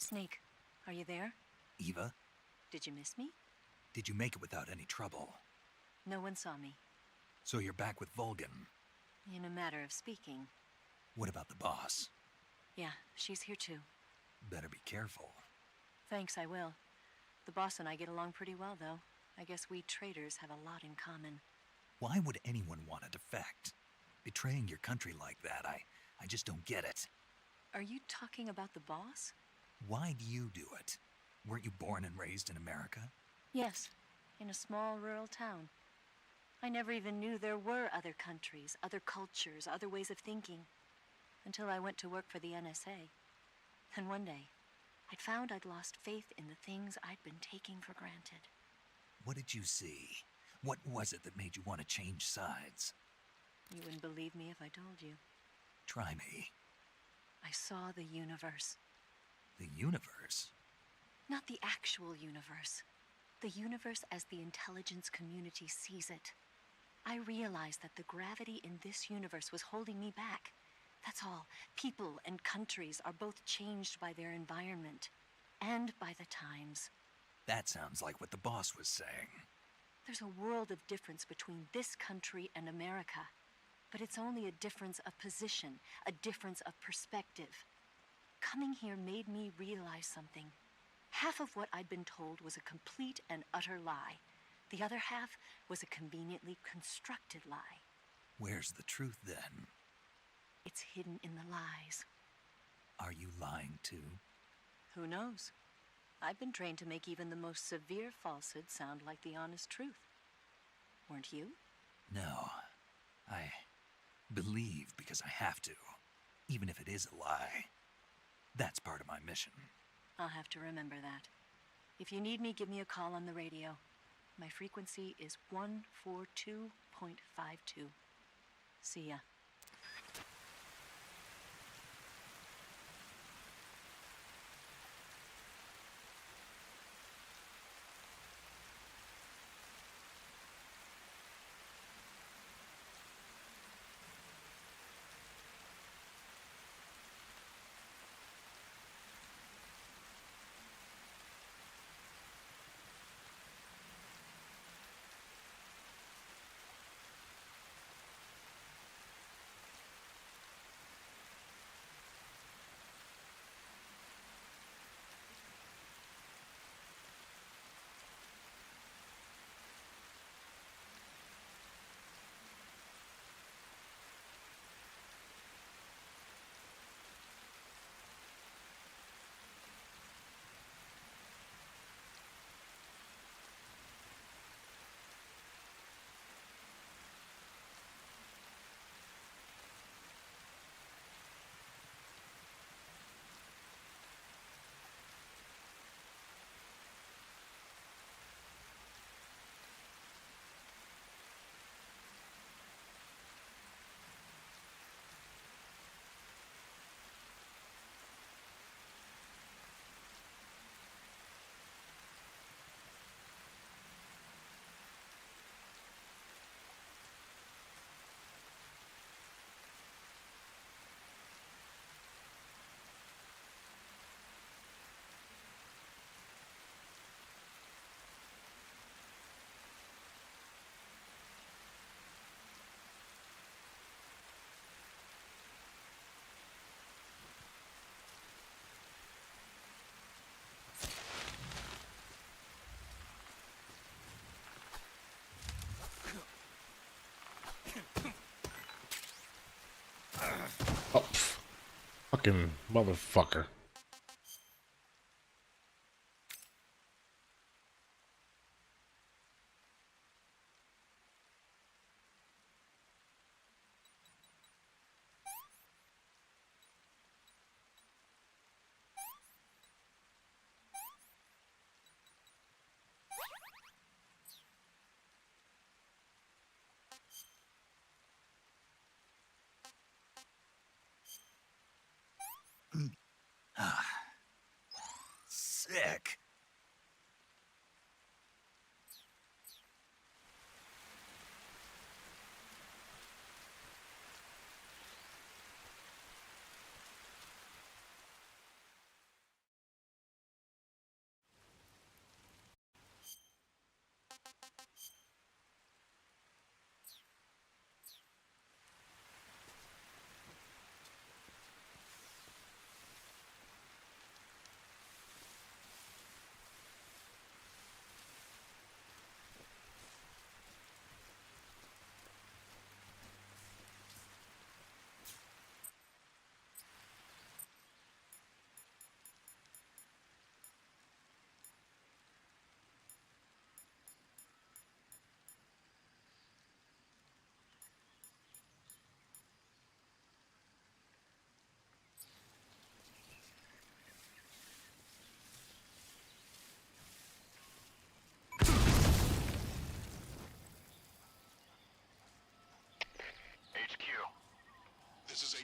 Sneak, are you there? Eva, Did you miss me? did you make it without any trouble? No one saw me. So you're back with Vulcan. In a matter of speaking. What about the boss? Yeah, she's here too. Better be careful. Thanks, I will. The boss and I get along pretty well, though. I guess we traitors have a lot in common. Why would anyone want to defect? Betraying your country like that, I just don't get it. Are you talking about the boss? Why do you do it? Weren't you born and raised in America? Yes, in a small rural town. I never even knew there were other countries, other cultures, other ways of thinking. Until I went to work for the NSA. And one day, I'd found I'd lost faith in the things I'd been taking for granted. What did you see? What was it that made you want to change sides? You wouldn't believe me if I told you. Try me. I saw the universe. The universe? Not the actual universe. The universe as the intelligence community sees it. I realized that the gravity in this universe was holding me back. That's all. People and countries are both changed by their environment and by the times. That sounds like what the boss was saying. There's a world of difference between this country and America. But it's only a difference of position, a difference of perspective. Coming here made me realize something. Half of what I'd been told was a complete and utter lie. The other half was a conveniently constructed lie. Where's the truth then? It's hidden in the lies. Are you lying too? Who knows? I've been trained to make even the most severe falsehood sound like the honest truth. Weren't you? No. I believe because I have to, even if it is a lie. That's part of my mission. I'll have to remember that. If you need me, give me a call on the radio. My frequency is 142.52. See ya. Oh, fucking motherfucker. Sick.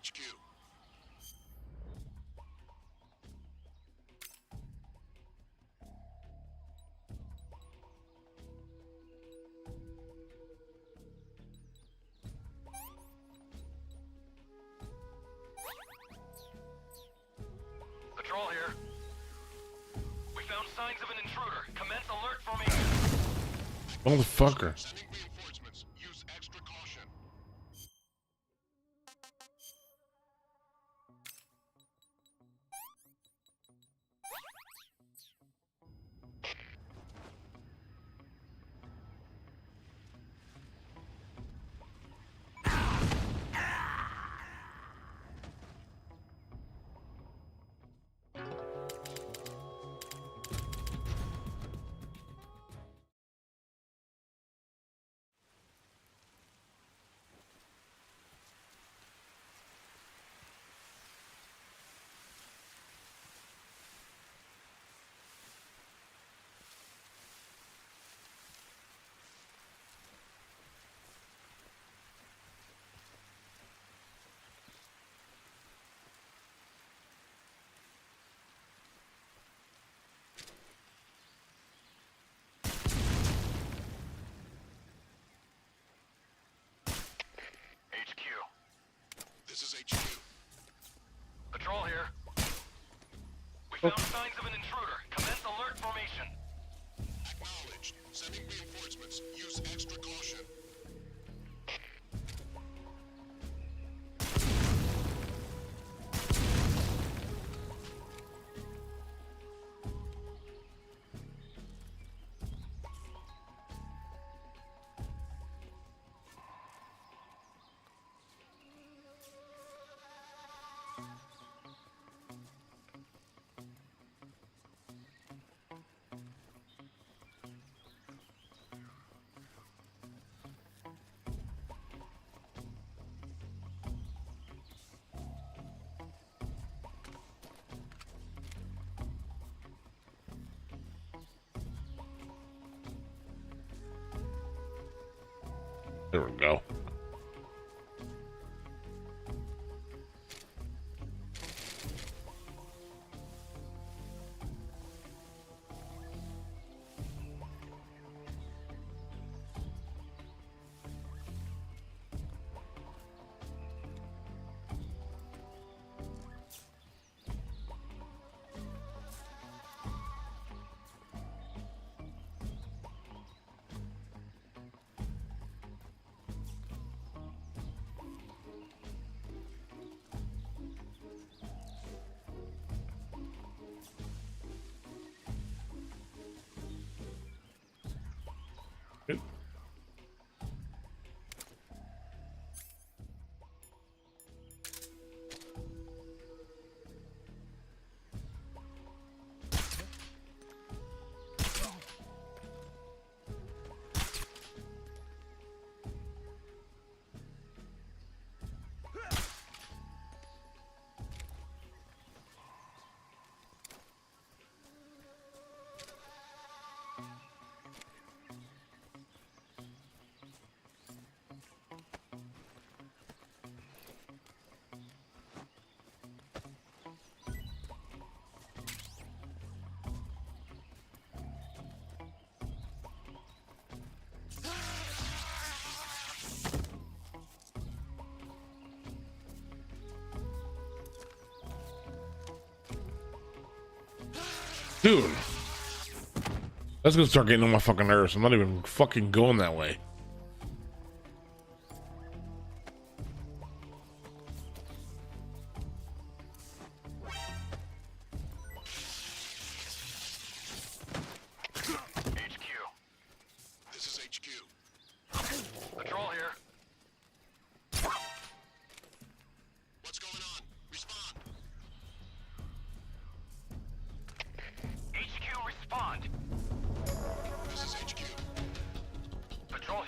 HQ. Patrol here. We found signs of an intruder. Commence alert formation. Motherfucker. Sending reinforcements. Use extra caution. HQ. This is HQ. Patrol here. We found signs of an intruder. Commence alert formation. Acknowledged. Sending reinforcements. Use extra caution. There we go. Dude, that's gonna start getting on my fucking nerves. I'm not even fucking going that way. This is HQ. Patrol here. What's going on? Respond. HQ, respond. This is HQ. Patrol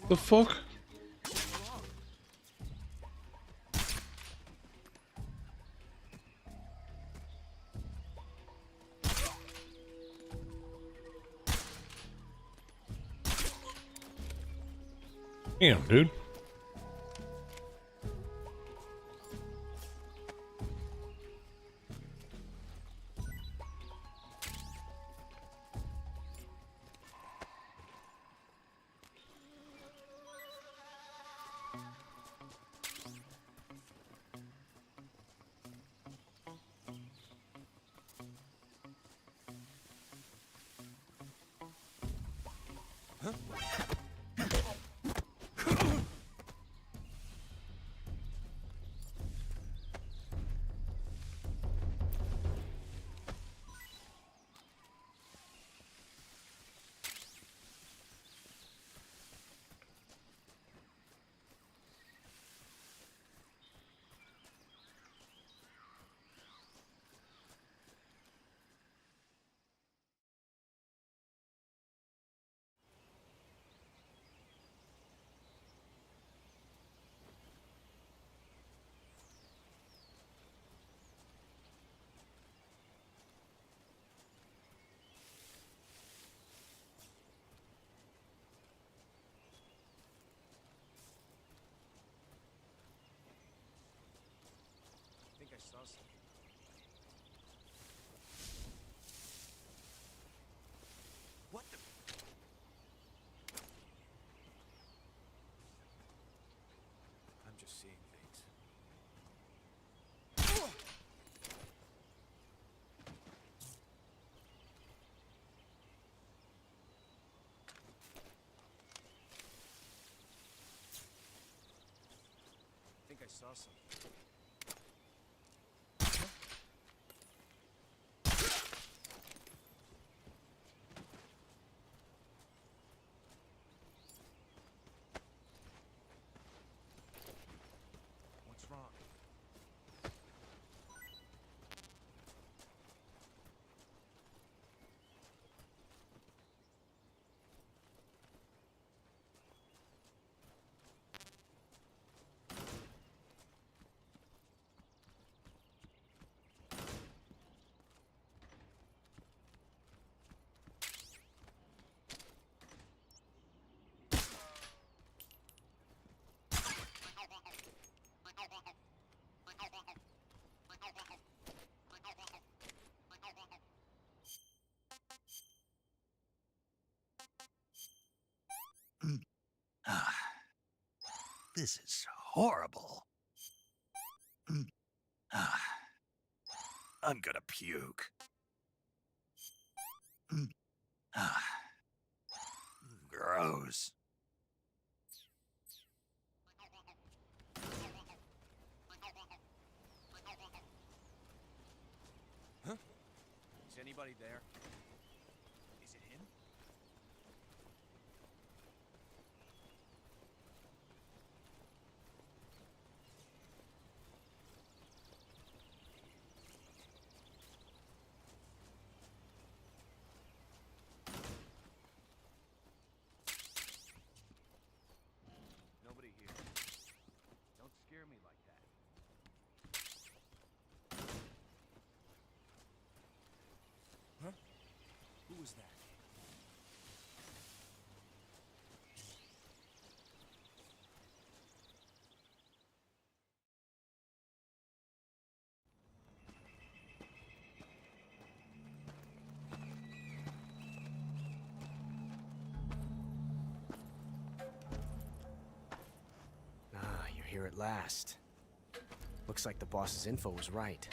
The fuck? Damn, dude. I think I saw something. What the? I'm just seeing things. I think I saw something. What's wrong? This is horrible. I'm gonna puke. Gross. Huh? Is anybody there? Is it him? Nobody here. Don't scare me like that. Huh? Who was that? Ah, you're here at last. Looks like the boss's info was right.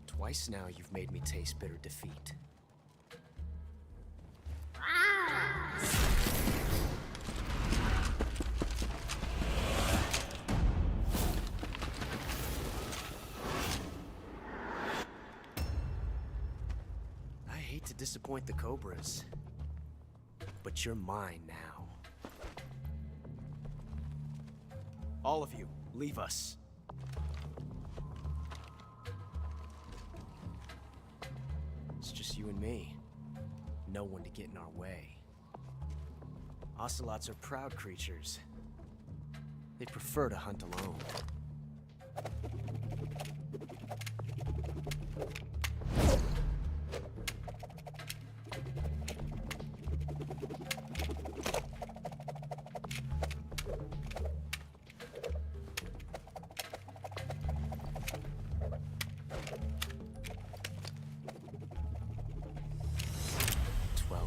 Twice now you've made me taste bitter defeat. I hate to disappoint the Cobras, but you're mine now. All of you, leave us. just you and me. No one to get in our way. Ocelots are proud creatures. They prefer to hunt alone.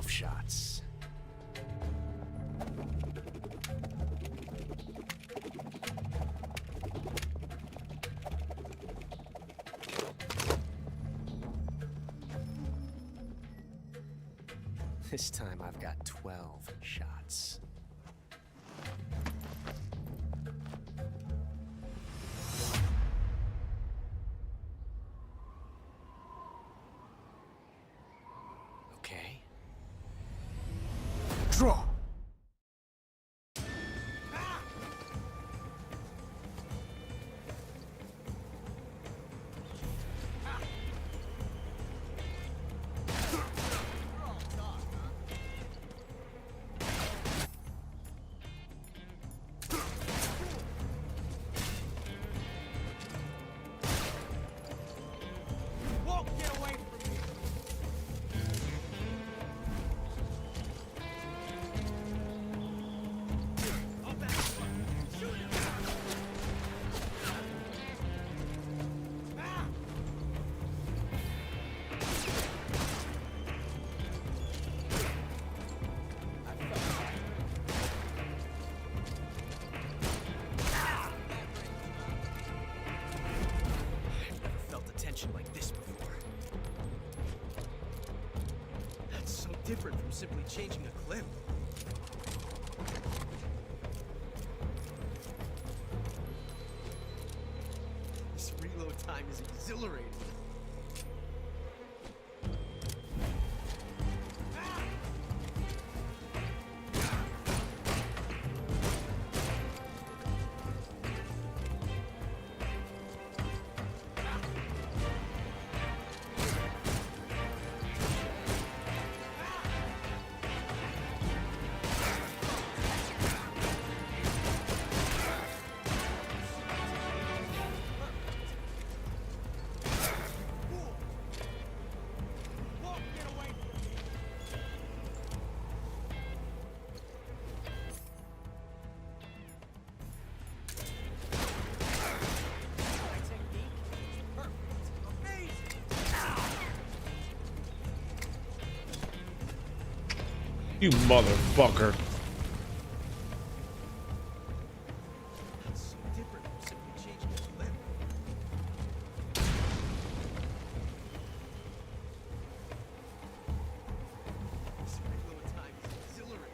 Shots. This time I've got 12 shots. Okay. Draw! Like this before. That's so different from simply changing a clip. This reload time is exhilarating. You motherfucker. That's so different from simply changing a clip. This reload time is exhilarating.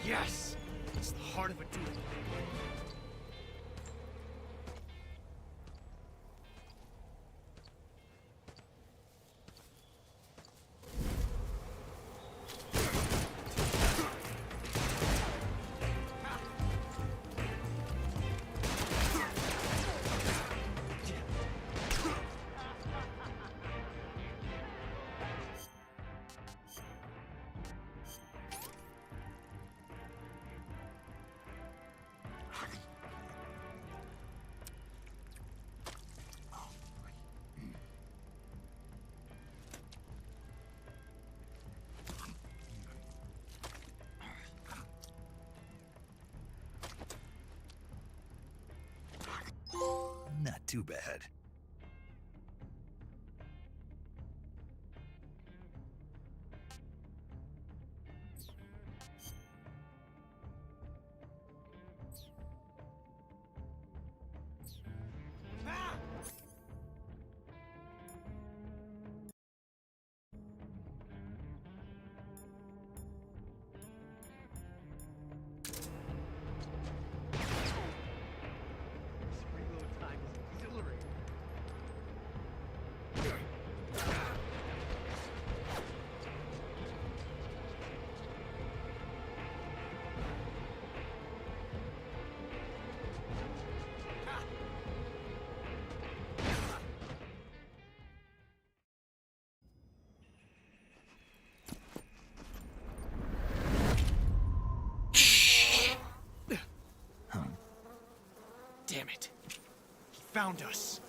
Yes! It's the heart of a duel. Not too bad. found us.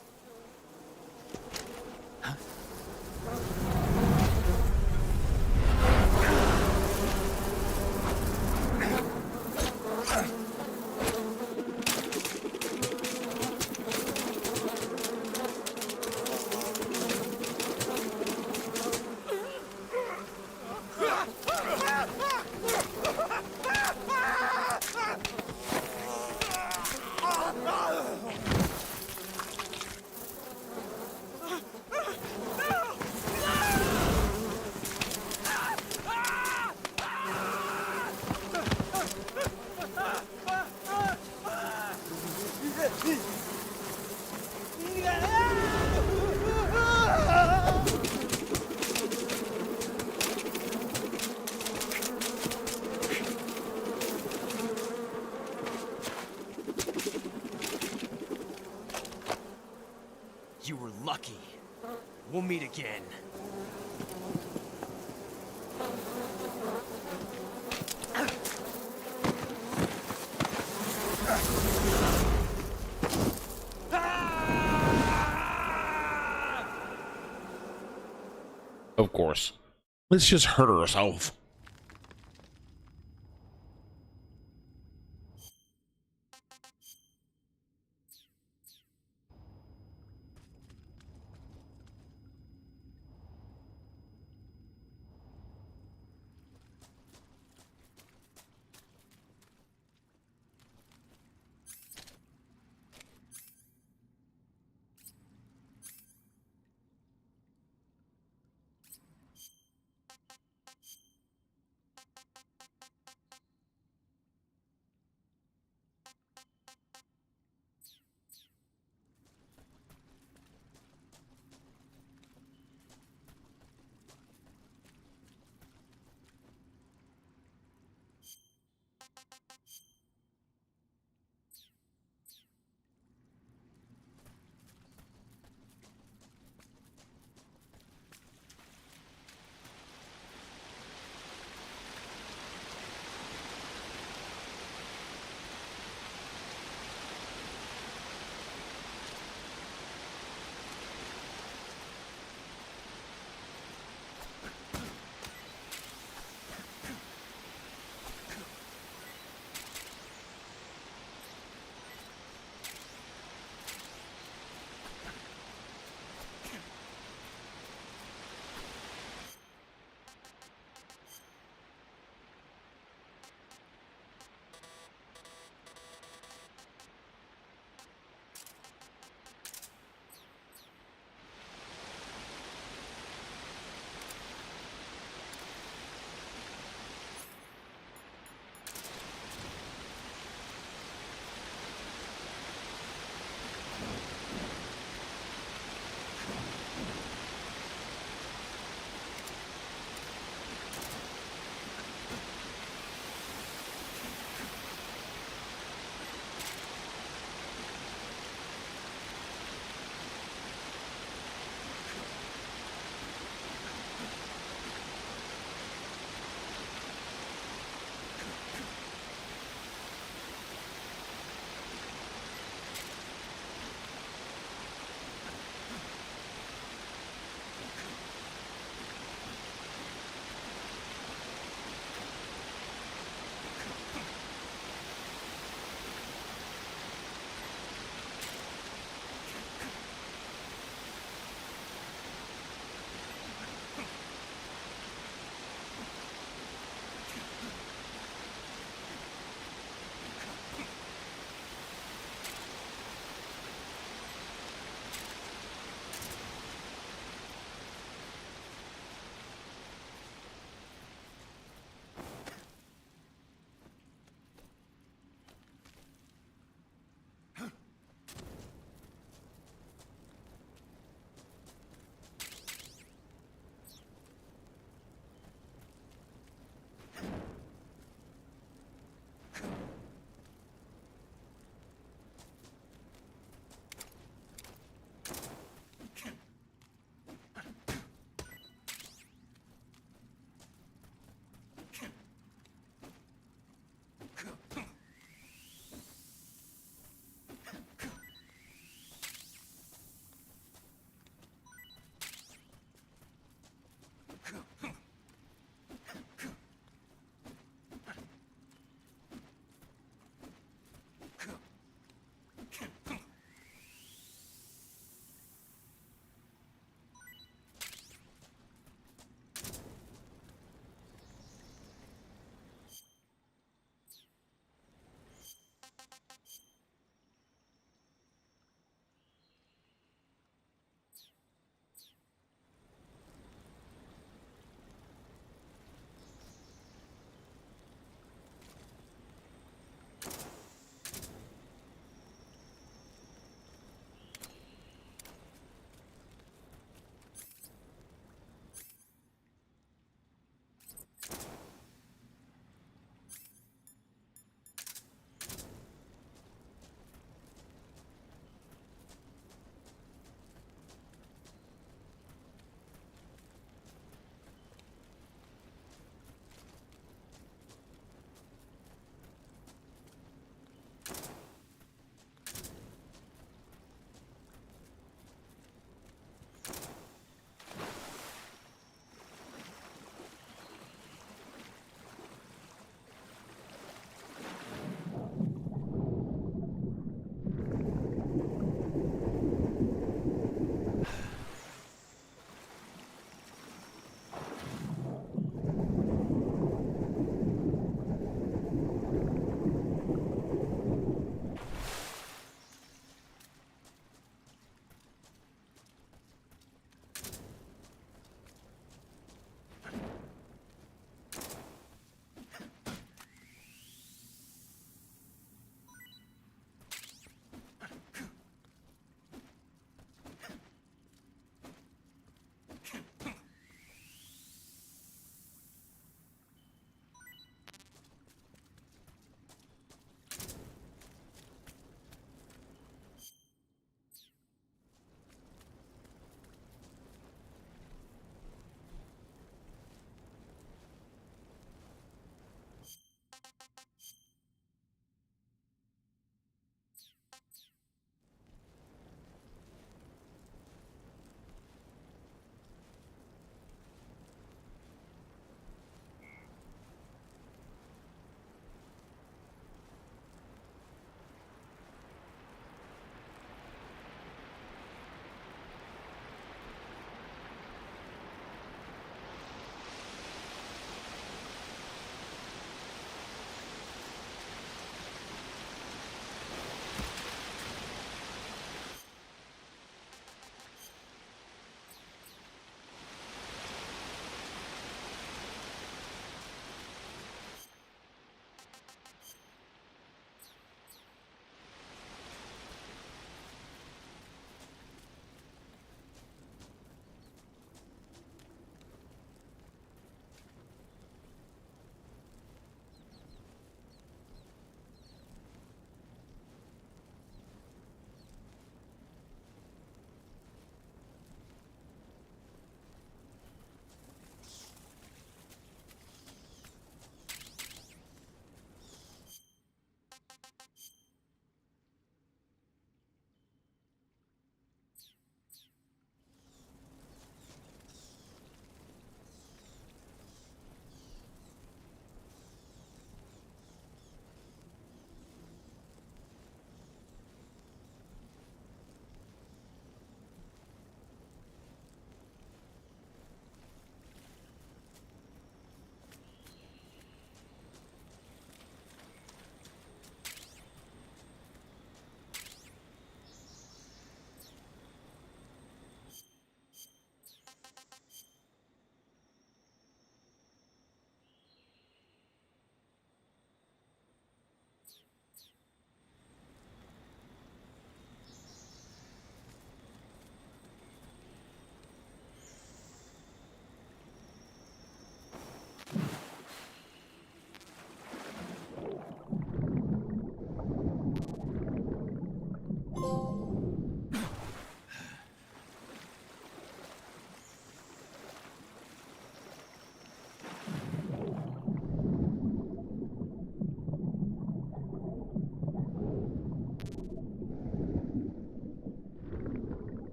You were lucky. We'll meet again. Of course. Let's just hurt herself.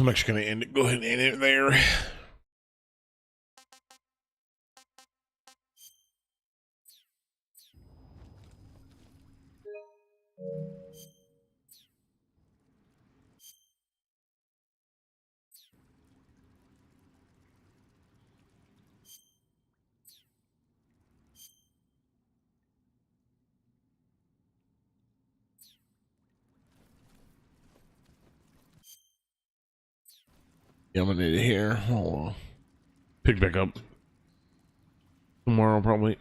I'm actually gonna end it. Go ahead and end it there. Yeah, I'm gonna need it here. I'll pick back up tomorrow probably.